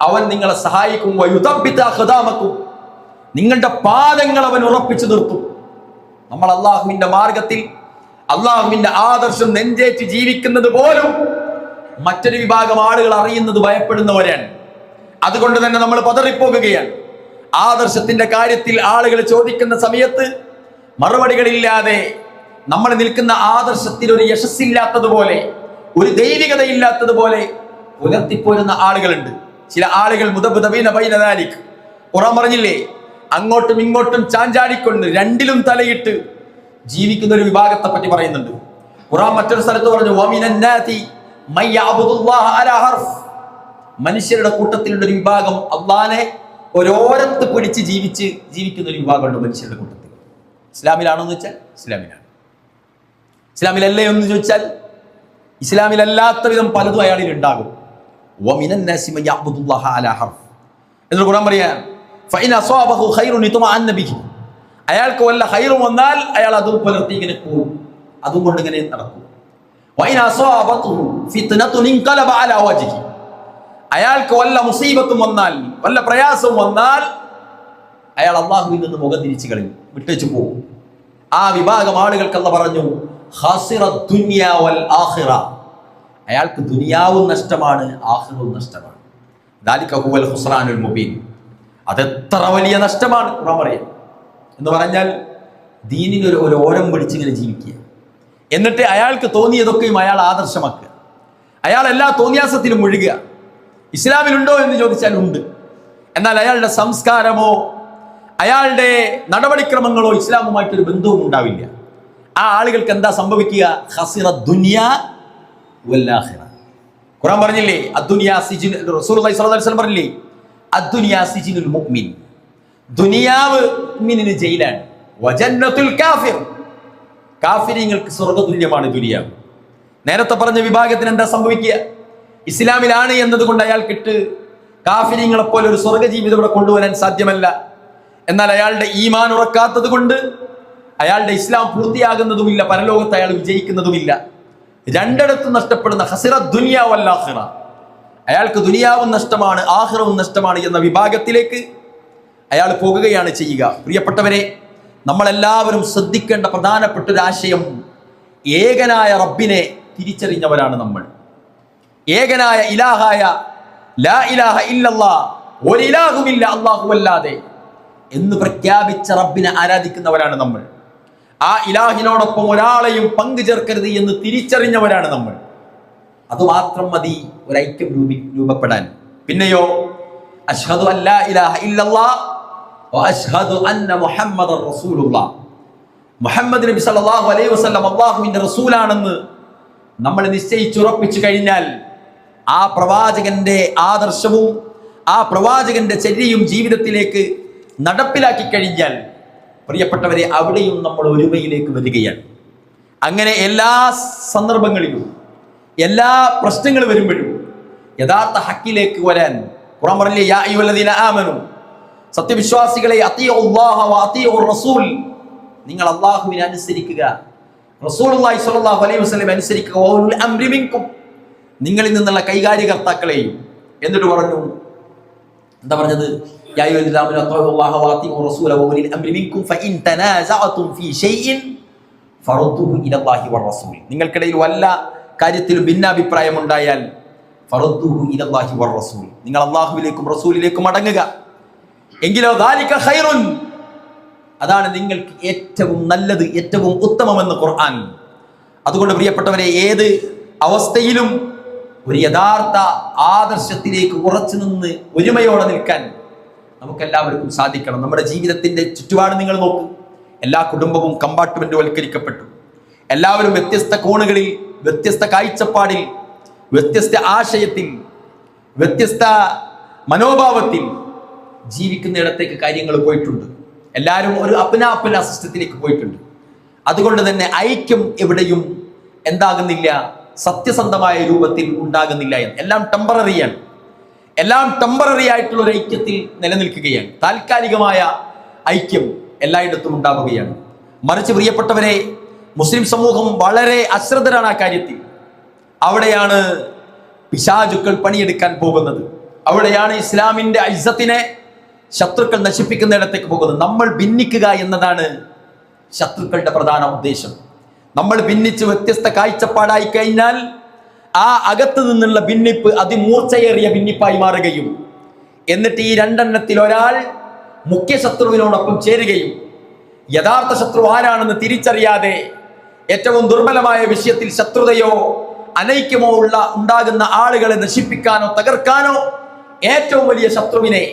Speaker 1: അവൻ നിങ്ങളെ സഹായിക്കും. വയുതബ്ബിത അഖ്ദാമക്കും, നിങ്ങളുടെ പാദങ്ങൾ അവൻ ഉറപ്പിച്ചു നിർത്തും. നമ്മൾ അള്ളാഹുവിന്റെ മാർഗത്തിൽ അള്ളാഹുവിന്റെ ആദർശം നെഞ്ചേറ്റ് ജീവിക്കുന്നത് പോലും മറ്റൊരു വിഭാഗം ആളുകൾ അറിയുന്നത് ഭയപ്പെടുന്നവരാണ്. അതുകൊണ്ട് തന്നെ നമ്മൾ പതറിപ്പോകുകയാണ്. ആദർശത്തിന്റെ കാര്യത്തിൽ ആളുകൾ ചോദിക്കുന്ന സമയത്ത് മറുപടികളില്ലാതെ നമ്മൾ നിൽക്കുന്ന ആദർശത്തിൽ ഒരു യശസ്സില്ലാത്തതുപോലെ, ഒരു ദൈവികതയില്ലാത്തതുപോലെ പുലർത്തിപ്പോരുന്ന ആളുകളുണ്ട്. ചില ആളുകൾ മുദബ്ബദബീന ബൈന ദാലിക്, ഖുർആൻ പറഞ്ഞില്ലേ, അങ്ങോട്ടും ഇങ്ങോട്ടും ചാഞ്ചാടിക്കൊണ്ട് രണ്ടിലും തലയിട്ട് ജീവിക്കുന്ന ഒരു വിഭാഗത്തെ പറ്റി പറയുന്നുണ്ട്. ഖുർആൻ മറ്റൊരു സ്ഥലത്ത് പറഞ്ഞു, വമിനൻ നാതി മൻ യഅബ്ദുല്ലാഹ അലാ ഹർഫ്, മനുഷ്യരുടെ കൂട്ടത്തിലുള്ള ഒരു വിഭാഗം അള്ളാനെ ഒരോരത്ത് പിടിച്ച് ജീവിക്കുന്ന ഒരു വിഭാഗമുണ്ട് മനുഷ്യരുടെ കൂട്ടത്തിൽ. ഇസ്ലാമിലാണോ എന്ന് വെച്ചാൽ ഇസ്ലാമിലാണ്. ഇസ്ലാമിലല്ലേ എന്ന് ചോദിച്ചാൽ ഇസ്ലാമിലല്ലാത്ത വിധം പലതും അയാളിൽ ഉണ്ടാകും. വമിനൻ നാസി മൻ യഅബ്ദുല്ലാഹ അലാ ഹർഫ് എന്ന് ഖുർആൻ പറയാ, ഫഇൻ അസ്വാബഹു ഖൈറുൻ ഇത്മഅന്ന ബിഹി, അയാൾക്ക് വല്ല ഖൈറും വന്നാൽ അയാൾ അതും പുലർത്തി ഇങ്ങനെ പോകും, അതും കൊണ്ട് ഇങ്ങനെ നടക്കും. വഇൻ അസ്വാബതുഹു ഫിത്നതുൻ ഇൻഖലബ അലാ വജ്ഹി, അയാൾക്ക് വല്ല മുസീബത്തും വന്നാൽ, വല്ല പ്രയാസവും വന്നാൽ അയാൾ അല്ലാഹുവിൽ നിന്ന് മുഖം തിരിച്ചു കളയും, വിട്ടേച്ചു പോകും. ആ വിഭാഗം ആളുകൾക്ക് അല്ലാഹു പറഞ്ഞു, ഖാസിറ ദുനിയ വൽ ആഖിറ, അയാൾക്ക് ദുനിയാവും നഷ്ടമാണ് ആഖിറവും നഷ്ടമാണ്. ദാലിക ഹുവൽ ഖുസ്റാനുൽ മുബീൻ, അതെത്ര വലിയ നഷ്ടമാണ് ഖുർആൻ പറയാം. എന്ന് പറഞ്ഞാൽ ദീനിന് ഒരു ഓരം പിടിച്ചിങ്ങനെ ജീവിക്കുക, എന്നിട്ട് അയാൾക്ക് തോന്നിയതൊക്കെയും അയാൾ ആദർശമാക്കുക, അയാൾ എല്ലാ തോന്നിയാസത്തിലും മുഴുകുക. ഇസ്ലാമിലുണ്ടോ എന്ന് ചോദിച്ചാൽ ഉണ്ട്, എന്നാൽ അയാളുടെ സംസ്കാരമോ അയാളുടെ നടപടിക്രമങ്ങളോ ഇസ്ലാമുമായിട്ടൊരു ബന്ധവും ഉണ്ടാവില്ല. ആ ആളുകൾക്ക് എന്താ സംഭവിക്കുക? ഖസിറ ദുനിയ വൽ ആഖിറ. ഖുർആൻ പറഞ്ഞില്ലേ, അദ്ദുനിയാ സിജിൻ, റസൂലുള്ളാഹി സ്വല്ലല്ലാഹു അലൈഹി വസല്ലം പറഞ്ഞില്ലേ, അദ്ദുനിയാ സിജിനുൽ മുഅ്മിൻ, ദുനിയാവ് മുഅ്മിനിന് ജയിലാണ്. വജന്നത്തുൽ കാഫിർ, കാഫിരീങ്ങൾക്ക് സ്വർഗ്ഗതുല്യമാണ് ദുനിയാവ്. നേരത്തെ പറഞ്ഞ വിഭാഗത്തിന് എന്താ സംഭവിക്കുക? ഇസ്ലാമിലാണ് എന്നതുകൊണ്ട് അയാൾക്കിട്ട് കാഫിരീങ്ങളെ പോലെ ഒരു സ്വർഗ്ഗ ജീവിതം ഇവിടെ കൊണ്ടുവരാൻ സാധ്യമല്ല. എന്നാൽ അയാളുടെ ഈമാൻ ഉറക്കാത്തത് കൊണ്ട് അയാളുടെ ഇസ്ലാം പൂർത്തിയാകുന്നതുമില്ല, പരലോകത്ത് അയാൾ വിജയിക്കുന്നതുമില്ല. രണ്ടിടത്തും നഷ്ടപ്പെടുന്ന ഖസിറ ദുനിയ വൽ ആഖിറ, അയാൾക്ക് ദുനിയാവും നഷ്ടമാണ് ആഖിറവും നഷ്ടമാണ് എന്ന വിഭാഗത്തിലേക്ക് അയാൾ പോകുകയാണ് ചെയ്യുക. പ്രിയപ്പെട്ടവരെ, നമ്മളെല്ലാവരും ശ്രദ്ധിക്കേണ്ട പ്രധാനപ്പെട്ട ഒരു ആശയം, ഏകനായ റബ്ബിനെ തിരിച്ചറിഞ്ഞവരാണ് നമ്മൾ. ഏകനായ ഇലാഹായ ലാ ഇലാഹ ഇല്ലല്ലാഹ്, ഒരു ഇലാഹുമില്ല അല്ലാഹുവല്ലാതെ എന്ന് പ്രഖ്യാപിച്ച റബ്ബിനെ ആരാധിക്കുന്നവരാണ് നമ്മൾ. ആ ഇലാഹിനോടൊപ്പം ഒരാളെയും പങ്കു ചേർക്കരുത് എന്ന് തിരിച്ചറിഞ്ഞവരാണ് നമ്മൾ. അതുമാത്രം മതി ഒരു ഐക്യം രൂപപ്പെടാൻ. പിന്നെയോ അശ്ഹദു അല്ലാ ഇലാഹ ഇല്ലല്ലാഹ് വ അശ്ഹദു അന്ന മുഹമ്മദർ റസൂലുള്ളാഹ്, മുഹമ്മദ് നബി സല്ലല്ലാഹു അലൈഹി വസല്ലം അല്ലാഹുവിന്റെ റസൂലാണെന്ന് നമ്മൾ നിശ്ചയിച്ചുറപ്പിച്ചു കഴിഞ്ഞാൽ, ആ പ്രവാചകന്റെ ആദർശവും ആ പ്രവാചകന്റെ ചര്യയും ജീവിതത്തിലേക്ക് നടപ്പിലാക്കി കഴിഞ്ഞാൽ, പ്രിയപ്പെട്ടവരെ, അവിടെയും നമ്മൾ ഒരുമയിലേക്ക് വരികയാണ്. അങ്ങനെ എല്ലാ സന്ദർഭങ്ങളിലും എല്ലാ പ്രശ്നങ്ങൾ വരുമ്പോഴും യഥാർത്ഥ ഹക്കിലേക്ക് വരാൻ ഖുർആൻ പറഞ്ഞില്ലേ, യാ അയ്യുഹല്ലദീന ആമനു, സത്യവിശ്വാസികളെ, അത്തിഉല്ലാഹ വ അത്തിഉർ റസൂൽ, നിങ്ങൾ അല്ലാഹുവിനെ അനുസരിക്കുക, റസൂലുള്ളാഹി സ്വല്ലല്ലാഹു അലൈഹി വസല്ലം അനുസരിക്കുക, വഉലുൽ അംരി മിൻകും, നിങ്ങളിൽ നിന്നുള്ള കൈകാര്യകർത്താക്കളെയും. എന്നിട്ട് പറഞ്ഞു, എന്താ പറഞ്ഞത്? യാ അയ്യുഹല്ലദീന ആമനു അത്തിഉല്ലാഹ വ അത്തിഉർ റസൂല വഉലുൽ അംരി മിൻകും ഫഇൻ തനാസഅതും ഫീ ഷൈഇൻ ഫറദ്ദുഹു ഇലല്ലാഹി വർ റസൂൽ, നിങ്ങൾക്കിടയിൽ വല്ല കാര്യത്തിലും ഭിന്നാഭിപ്രായം ഉണ്ടായാൽ ഫറദ്ദുഹു ഇലല്ലാഹി വർ റസൂൽ, നിങ്ങൾ അല്ലാഹുവിലേക്കും റസൂലിലേക്കും മടങ്ങുക. എങ്കിലോ ദാലിക ഖൈറുൻ, അതാണ് നിങ്ങൾക്ക് ഏറ്റവും നല്ലത്, ഏറ്റവും ഉത്തമമെന്ന് ഖുർആൻ. അതുകൊണ്ട് പ്രിയപ്പെട്ടവരെ, ഏത് അവസ്ഥയിലും ഒരു യഥാർത്ഥ ആദർശത്തിലേക്ക് ഉറച്ചു നിന്ന് ഒരുമയോടെ നിൽക്കാൻ നമുക്കെല്ലാവർക്കും സാധിക്കണം. നമ്മുടെ ജീവിതത്തിന്റെ ചുറ്റുപാട് നിങ്ങൾ നോക്ക്. എല്ലാ കുടുംബവും കമ്പാർട്ട്മെന്റ് വൽക്കരിക്കപ്പെട്ടു. എല്ലാവരും വ്യത്യസ്ത കോണുകളിൽ, വ്യത്യസ്ത കാഴ്ചപ്പാടിൽ, വ്യത്യസ്ത ആശയത്തിൽ, വ്യത്യസ്ത മനോഭാവത്തിൽ ജീവിക്കുന്നിടത്തേക്ക് കാര്യങ്ങൾ പോയിട്ടുണ്ട്. എല്ലാവരും ഒരു അപ്പന സിസ്റ്റത്തിലേക്ക് പോയിട്ടുണ്ട്. അതുകൊണ്ട് തന്നെ ഐക്യം എവിടെയും എന്താകുന്നില്ല, സത്യസന്ധമായ രൂപത്തിൽ ഉണ്ടാകുന്നില്ല. എല്ലാം ടെമ്പററിയാണ്. എല്ലാം ടെമ്പററി ആയിട്ടുള്ള ഒരു ഐക്യത്തിൽ നിലനിൽക്കുകയാണ്. താൽക്കാലികമായ ഐക്യം എല്ലായിടത്തും ഉണ്ടാവുകയാണ്. മറിച്ച് പ്രിയപ്പെട്ടവരെ, മുസ്ലിം സമൂഹം വളരെ അശ്രദ്ധരാണ് ആ കാര്യത്തിൽ. അവിടെയാണ് പിശാചുക്കൾ പണിയെടുക്കാൻ പോകുന്നത്. അവിടെയാണ് ഇസ്ലാമിന്റെ ഇസ്സത്തിനെ ശത്രുക്കൾ നശിപ്പിക്കുന്നിടത്തേക്ക് പോകുന്നത്. നമ്മൾ ഭിന്നിക്കുക എന്നതാണ് ശത്രുക്കളുടെ പ്രധാന ഉദ്ദേശം. നമ്മൾ ഭിന്നിച്ച് വ്യത്യസ്ത കാഴ്ചപ്പാടായി കഴിഞ്ഞാൽ ആ അകത്ത് നിന്നുള്ള ഭിന്നിപ്പ് അതിമൂർച്ചയേറിയ ഭിന്നിപ്പായി മാറുകയും, എന്നിട്ട് ഈ രണ്ടെണ്ണത്തിൽ ഒരാൾ മുഖ്യ ശത്രുവിനോടൊപ്പം ചേരുകയും, യഥാർത്ഥ ശത്രു ആരാണെന്ന് തിരിച്ചറിയാതെ ഏറ്റവും ദുർബലമായ വിഷയത്തിൽ ശത്രുതയോ അനൈക്യമോ ഉണ്ടാകുന്ന ആളുകളെ നശിപ്പിക്കാനോ തകർക്കാനോ ഏറ്റവും വലിയ ശത്രുവിനെ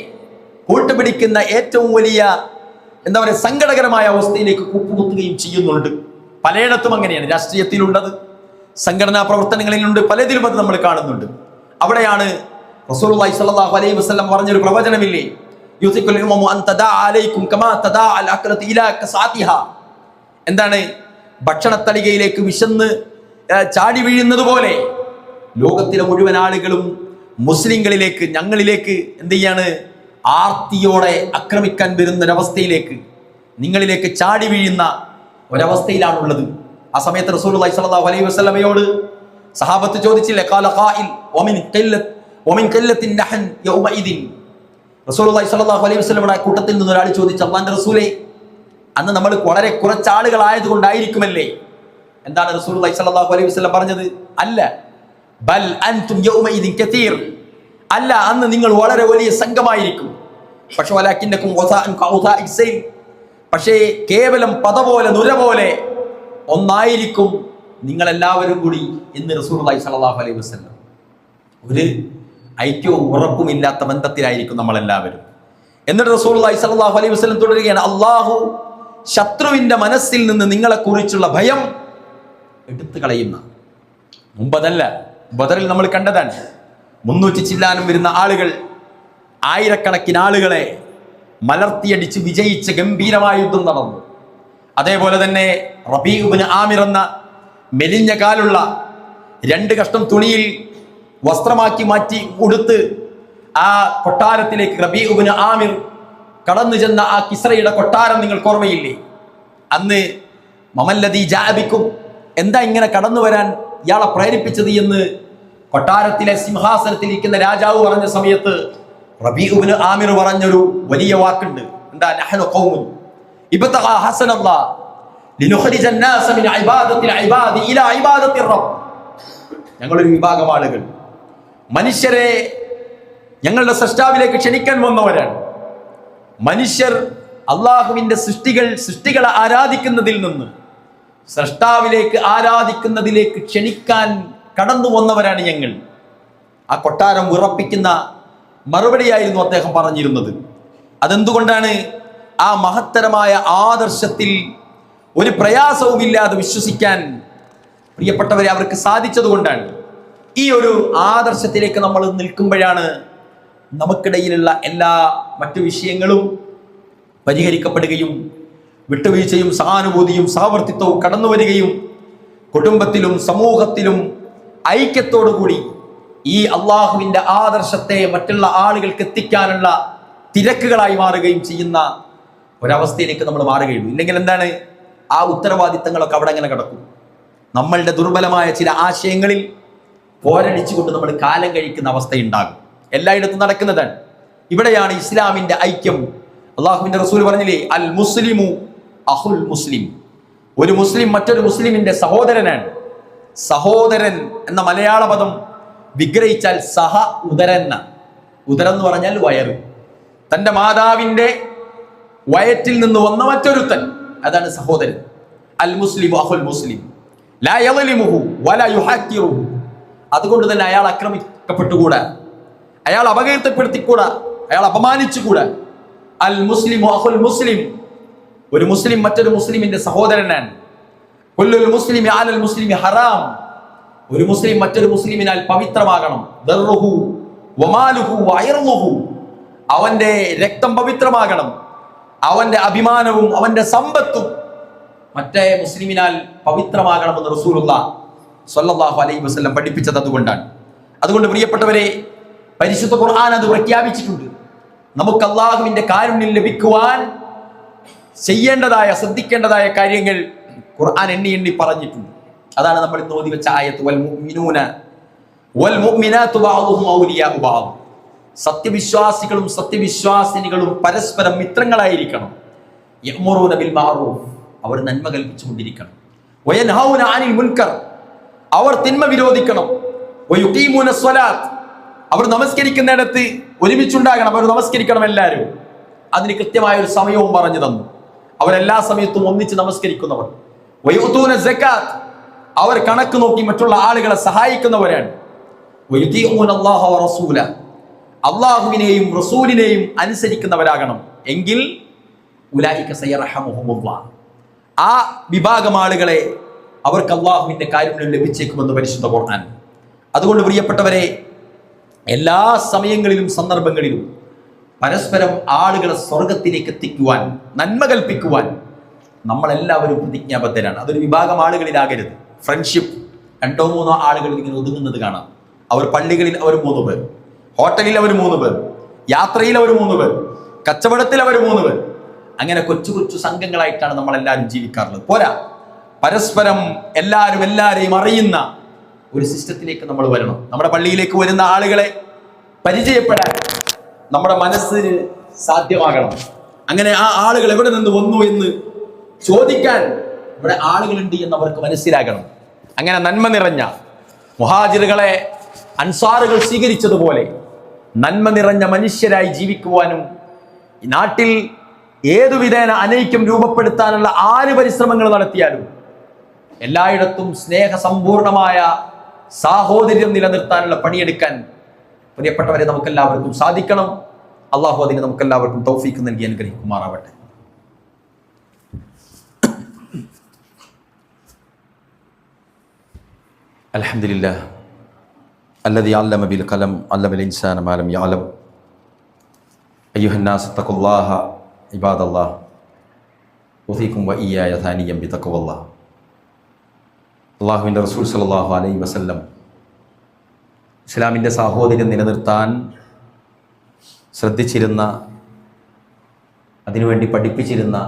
Speaker 1: കൂട്ടുപിടിക്കുന്ന ഏറ്റവും വലിയ എന്താ പറയുക സങ്കടകരമായ അവസ്ഥയിലേക്ക് കൂപ്പുകുത്തുകയും ചെയ്യുന്നുണ്ട്. പലയിടത്തും അങ്ങനെയാണ്. രാഷ്ട്രീയത്തിലുള്ളത്, സംഘടനാ പ്രവർത്തനങ്ങളിലുണ്ട്, പലതിലും അത് നമ്മൾ കാണുന്നുണ്ട്. അവിടെയാണ് റസൂലുള്ളാഹി സ്വല്ലല്ലാഹു അലൈഹി വസല്ലം പറഞ്ഞൊരു പ്രവചനമില്ലേ, യുസിക്കുൽ ഉമ്മു അൻ തദാ അലൈക്കും കമാ തദാ അൽ അഖലതു ഇലാ കസാതിഹാ, എന്താണ്? ഭക്ഷണത്തളികയിലേക്ക് വിശന്ന് ചാടി വീഴുന്നത് പോലെ ലോകത്തിലെ മുഴുവൻ ആളുകളും മുസ്ലിങ്ങളിലേക്ക്, ഞങ്ങളിലേക്ക് എന്ത് ചെയ്യാണ്? ആർത്തിയോടെ ആക്രമിക്കാൻ വരുന്ന ഒരവസ്ഥയിലേക്ക്, നിങ്ങളിലേക്ക് ചാടി വീഴുന്ന ഒരവസ്ഥയിലാണുള്ളത്. ആ സമയത്ത് റസൂലുള്ളാഹി സ്വല്ലല്ലാഹു അലൈഹി വസല്ലമയോട് സഹാബത്ത് ചോദിച്ചില്ലേ, ഖാല ഖാഇൽ വമിൻ ഖല്ലത്തിൻ നഹൻ യൗമഇദിൻ, റസൂലുള്ളാഹി സ്വല്ലല്ലാഹു അലൈഹി വസല്ലമയുടെ കൂട്ടത്തിൽ നിന്ന് ഒരാൾ ചോദിച്ചു, അല്ലാഹുവിന്റെ റസൂലേ, അന്ന് നമ്മൾ വളരെ കുറച്ച് ആളുകളായതുകൊണ്ടായിരിക്കുമല്ലേ? എന്താണ് റസൂലുള്ളാഹി സ്വല്ലല്ലാഹു അലൈഹി വസല്ലം പറഞ്ഞത്? അല്ല, ബൽ അൻതും യൗമഇദിൻ കതീർ, അല്ല, അന്ന് നിങ്ങൾ വളരെ വലിയ സംഘമായിരിക്കും. പക്ഷേ വലാകിന്നകും ഗസാഅൻ കഉസാഇ സൈൽ, പക്ഷേ കേവലം പത പോലെ നുര പോലെ ഒന്നായിരിക്കും നിങ്ങളെല്ലാവരും കൂടി എന്ന് റസൂലുള്ളാഹി സ്വല്ലല്ലാഹു അലൈഹി വസല്ലം. ഒരു ഐക്യവും ഉറപ്പും ഇല്ലാത്ത ബന്ധത്തിലായിരിക്കും നമ്മളെല്ലാവരും. എന്നിട്ട് റസൂലുള്ളാഹി സ്വല്ലല്ലാഹു അലൈഹി വസല്ലം തുടരുകയാണ്, അള്ളാഹു ശത്രുവിന്റെ മനസ്സിൽ നിന്ന് നിങ്ങളെ കുറിച്ചുള്ള ഭയം എടുത്തു കളയുന്ന. മുമ്പതല്ല, ബദറിൽ നമ്മൾ കണ്ടതാണ്. 300 ചില്ലാനും വരുന്ന ആളുകൾ, ആയിരക്കണക്കിന് ആളുകളെ മലർത്തിയടിച്ച് വിജയിച്ച ഗംഭീരമായ യുദ്ധം നടന്നു. അതേപോലെ തന്നെ റബീഉ ഇബ്നു ആമിർ എന്ന മെലിഞ്ഞ കാലുള്ള 2 കഷ്ണം തുണിയിൽ വസ്ത്രമാക്കി മാറ്റി ഉടുത്ത് ആ കൊട്ടാരത്തിലേക്ക് റബീഉ ഇബ്നു ആമിർ കടന്നു ചെന്ന ആ കിസ്രയുടെ കൊട്ടാരം നിങ്ങൾക്ക് ഓർമ്മയില്ലേ? അന്ന് മമല്ലദീ ജാഅബിക്കും, എന്താ ഇങ്ങനെ കടന്നു വരാൻ ഇയാളെ പ്രേരിപ്പിച്ചത് എന്ന് കൊട്ടാരത്തിലെ സിംഹാസനത്തിലിരിക്കുന്ന രാജാവ് പറഞ്ഞ സമയത്ത് റബീഉ ഇബ്നു ആമിർ പറഞ്ഞൊരു വലിയ വാക്കുണ്ട്. എന്താ? നഹ്നു ഖൗമുൻ ഇബ്തഗാ ഹസനല്ലാഹ് ലിനുഖ്രിജ അന്നാസ മിൻ ഇബാദത്തിൽ ഇബാദി ഇലാ ഇബാദത്തിർ റബ്ബ്. ഞങ്ങളൊരു വിഭാഗം ആളുകൾ മനുഷ്യരെ ഞങ്ങളുടെ സൃഷ്ടാവിലേക്ക് ക്ഷണിക്കാൻ വന്നവരാണ്. മനുഷ്യർ അള്ളാഹുവിന്റെ സൃഷ്ടികളെ ആരാധിക്കുന്നതിൽ നിന്ന് സൃഷ്ടാവിലേക്ക് ആരാധിക്കുന്നതിലേക്ക് ക്ഷണിക്കാൻ കടന്നു വന്നവരാണ് ഞങ്ങൾ. ആ കൊട്ടാരം ഉറപ്പിക്കുന്ന മറുപടിയായിരുന്നു അദ്ദേഹം പറഞ്ഞിരുന്നത്. അതെന്തുകൊണ്ടാണ്? ആ മഹത്തരമായ ആദർശത്തിൽ ഒരു പ്രയാസവുമില്ലാതെ വിശ്വസിക്കാൻ പ്രിയപ്പെട്ടവരെ അവർക്ക് സാധിച്ചതുകൊണ്ടാണ്. ഈ ഒരു ആദർശത്തിലേക്ക് നമ്മൾ നിൽക്കുമ്പോഴാണ് നമുക്കിടയിലുള്ള എല്ലാ മറ്റു വിഷയങ്ങളും പരിഹരിക്കപ്പെടുകയും വിട്ടുവീഴ്ചയും സഹാനുഭൂതിയും സഹവർത്തിത്വവും കടന്നു വരികയും കുടുംബത്തിലും സമൂഹത്തിലും ഐക്യത്തോടുകൂടി ഈ അള്ളാഹുവിന്റെ ആദർശത്തെ മറ്റുള്ള ആളുകൾക്ക് എത്തിക്കാനുള്ള തിരക്കുകളായി മാറുകയും ചെയ്യുന്ന ഒരവസ്ഥയിലേക്ക് നമ്മൾ മാറുകയുള്ളൂ. ഇല്ലെങ്കിൽ എന്താണ്? ആ ഉത്തരവാദിത്തങ്ങളൊക്കെ അവിടെ അങ്ങനെ കിടക്കും. നമ്മളുടെ ദുർബലമായ ചില ആശയങ്ങളിൽ പോരടിച്ചുകൊണ്ട് നമ്മൾ കാലം കഴിക്കുന്ന അവസ്ഥയുണ്ടാകും. എല്ലായിടത്തും നടക്കുന്നതാണ്. ഇവിടെയാണ് ഇസ്ലാമിന്റെ ഐക്യം. അള്ളാഹുവിന്റെ റസൂൽ പറഞ്ഞില്ലേ, അൽ മുസ്ലിമു അഹുൽ മുസ്ലിം. ഒരു മുസ്ലിം മറ്റൊരു മുസ്ലിമിന്റെ സഹോദരനാണ്. സഹോദരൻ എന്ന മലയാള പദം വിഗ്രഹിച്ചാൽ സഹ ഉദരന്ന. ഉദരം എന്ന് പറഞ്ഞാൽ വയറ്. തന്റെ മാതാവിന്റെ വയറ്റിൽ നിന്ന് വന്ന മറ്റൊരുത്തൻ, അതാണ് സഹോദരൻ. അൽ മുസ്ലിമു അഹുൽ മുസ്ലിം ലാ യളിമുഹു വലാ യുഹാക്കിറുഹു. അതുകൊണ്ട് തന്നെ അയാൾ ആക്രമിക്കപ്പെട്ടുകൂടാ, അയാൾ അപകീർത്തിപ്പെടുത്തിക്കൂടാ, അയാൾ അപമാനിച്ചുകൂടാ. അൽ മുസ്ലിമു അഹുൽ മുസ്ലിം. ഒരു മുസ്ലിം മറ്റൊരു മുസ്ലിമിന്റെ സഹോദരനാണ്. കുല്ലുൽ മുസ്ലിമി അലൽ മുസ്ലിമി ഹറാം. ഒരു മുസ്ലിം മറ്റൊരു മുസ്ലിമിനാൽ പവിത്രമാകണം. ദർറുഹു വമാലുഹു വഇർളുഹു. അവന്റെ രക്തം പവിത്രമാകണം, അവന്റെ അഭിമാനവും അവന്റെ സമ്പത്തും മറ്റേ മുസ്ലിമിനാൽ പവിത്രമാകണമെന്ന് റസൂലുള്ളാഹി സ്വല്ലല്ലാഹു അലൈഹി വസല്ലം പഠിപ്പിച്ചത് അതുകൊണ്ടാണ്. അതുകൊണ്ട് പ്രിയപ്പെട്ടവരെ, പരിശുദ്ധ ഖുർആൻ അത് പ്രഖ്യാപിച്ചിട്ടുണ്ട്. നമുക്ക് അള്ളാഹുവിന്റെ കാരുണ്യം ലഭിക്കുവാൻ ചെയ്യേണ്ടതായ ശ്രദ്ധിക്കേണ്ടതായ കാര്യങ്ങൾ ഖുർആൻ എണ്ണി എണ്ണി പറഞ്ഞിട്ടുണ്ട്. അതാണ് നമ്മൾ ഇന്ന് ഓതി വെച്ച ആയത്ത്, വൽ മുഅ്മിനൂന വൽ മുഅ്മിനാതു ബഅദുഹും ഔലിയാഉ ബഅദ്. സത്യവിശ്വാസികളും സത്യവിശ്വാസിനികളും പരസ്പരം മിത്രങ്ങളായിരിക്കണം. യഅ്മുറൂന ബിൽ മഅറൂഫ്. അവർ നന്മ കൽപ്പിച്ചുകൊണ്ടിരിക്കണം. വയൻഹൗന അനിൽ മുൻകർ. അവർ തിന്മ വിരോധിക്കണം. വയുഖീമൂന സ്വലാത്ത്. അവർ നമസ്കരിക്കുന്നിടത്ത് ഒരുമിച്ചുണ്ടാകണം, അവർ നമസ്കരിക്കണം എല്ലാവരും. അതിന് കൃത്യമായ ഒരു സമയവും പറഞ്ഞു തന്നു. അവരെല്ലാ സമയത്തും ഒന്നിച്ച് നമസ്കരിക്കുന്നവർ. വയുതൂന സകാത്ത്. അവർ കണക്ക് നോക്കി മറ്റുള്ള ആളുകളെ സഹായിക്കുന്നവരാണ്. വയുതീഊന അല്ലാഹ വറസൂല. അള്ളാഹുവിനെയും റസൂലിനെയും അനുസരിക്കുന്നവരാകണം. എങ്കിൽ ഉലൈക സയർഹമുഹുമുല്ലാഹ്. ആ വിഭാഗം ആളുകളെ അവർക്ക് അള്ളാഹുവിന്റെ കാരുണ്യം ലഭിച്ചേക്കുമെന്ന് പരിശുദ്ധ ഖുർആൻ. അതുകൊണ്ട് പ്രിയപ്പെട്ടവരെ, എല്ലാ സമയങ്ങളിലും സന്ദർഭങ്ങളിലും പരസ്പരം ആളുകളെ സ്വർഗത്തിലേക്ക് എത്തിക്കുവാൻ, നന്മ കൽപ്പിക്കുവാൻ നമ്മളെല്ലാവരും പ്രതിജ്ഞാബദ്ധരാണ്. അതൊരു വിഭാഗം ആളുകളിലാകരുത്. ഫ്രണ്ട്ഷിപ്പ് 2-3 ആളുകളിൽ ഇങ്ങനെ ഒതുങ്ങുന്നത് കാണാം. അവർ പള്ളികളിൽ അവർ 3 പേർ, ഹോട്ടലിൽ അവർ 3 പേർ, യാത്രയിൽ അവർ 3 പേർ, കച്ചവടത്തിൽ അവർ 3 പേർ. അങ്ങനെ കൊച്ചു കൊച്ചു സംഘങ്ങളായിട്ടാണ് നമ്മളെല്ലാവരും ജീവിക്കാറുള്ളത്. പോരാ, പരസ്പരം എല്ലാവരെയും അറിയുന്ന ഒരു സിസ്റ്റത്തിലേക്ക് നമ്മൾ വരണം. നമ്മുടെ പള്ളിയിലേക്ക് വരുന്ന ആളുകളെ പരിചയപ്പെടാൻ നമ്മുടെ മനസ്സിന് സാധ്യമാകണം. അങ്ങനെ ആ ആളുകൾ എവിടെ നിന്ന് വന്നു എന്ന് ചോദിക്കാൻ ഇവിടെ ആളുകളുണ്ട് എന്ന് അവർക്ക് മനസ്സിലാകണം. അങ്ങനെ നന്മ നിറഞ്ഞ മുഹാജിറുകളെ അൻസാറുകൾ സ്വീകരിച്ചതുപോലെ നന്മ നിറഞ്ഞ മനുഷ്യരായി ജീവിക്കുവാനും ഈ നാട്ടിൽ ഏതു വിധേന അനൈക്യം രൂപപ്പെടുത്താനുള്ള ആര് പരിശ്രമങ്ങൾ നടത്തിയാലും എല്ലായിടത്തും സ്നേഹസമ്പൂർണമായ സാഹോദര്യം നിലനിർത്താനുള്ള പണിയെടുക്കാൻ പ്രിയപ്പെട്ടവരെ നമുക്കെല്ലാവർക്കും സാധിക്കണം. അള്ളാഹു അതിന് നമുക്കെല്ലാവർക്കും തൗഫീഖ് നൽകി അനുഗ്രഹിക്കുമാറാവട്ടെ. അൽഹംദുലില്ലാഹ് അല്ലദീ അല്ലമ ബിൽ ഖലം അല്ലമൽ ഇൻസാന മാ ലം യഅലം. അയ്യുഹന്നാസ് തഖുല്ലാഹ ഇബാദല്ലാഹ് ഉസീകും വഇയ്യായ സാനിയം ബിതഖ്വല്ലാഹ്. അള്ളാഹുവിൻ്റെ റസൂൽ സല്ലല്ലാഹു അലൈഹി വസല്ലം ഇസ്ലാമിൻ്റെ സാഹോദര്യം നിലനിർത്താൻ ശ്രദ്ധിച്ചിരുന്ന, അതിനുവേണ്ടി പഠിപ്പിച്ചിരുന്ന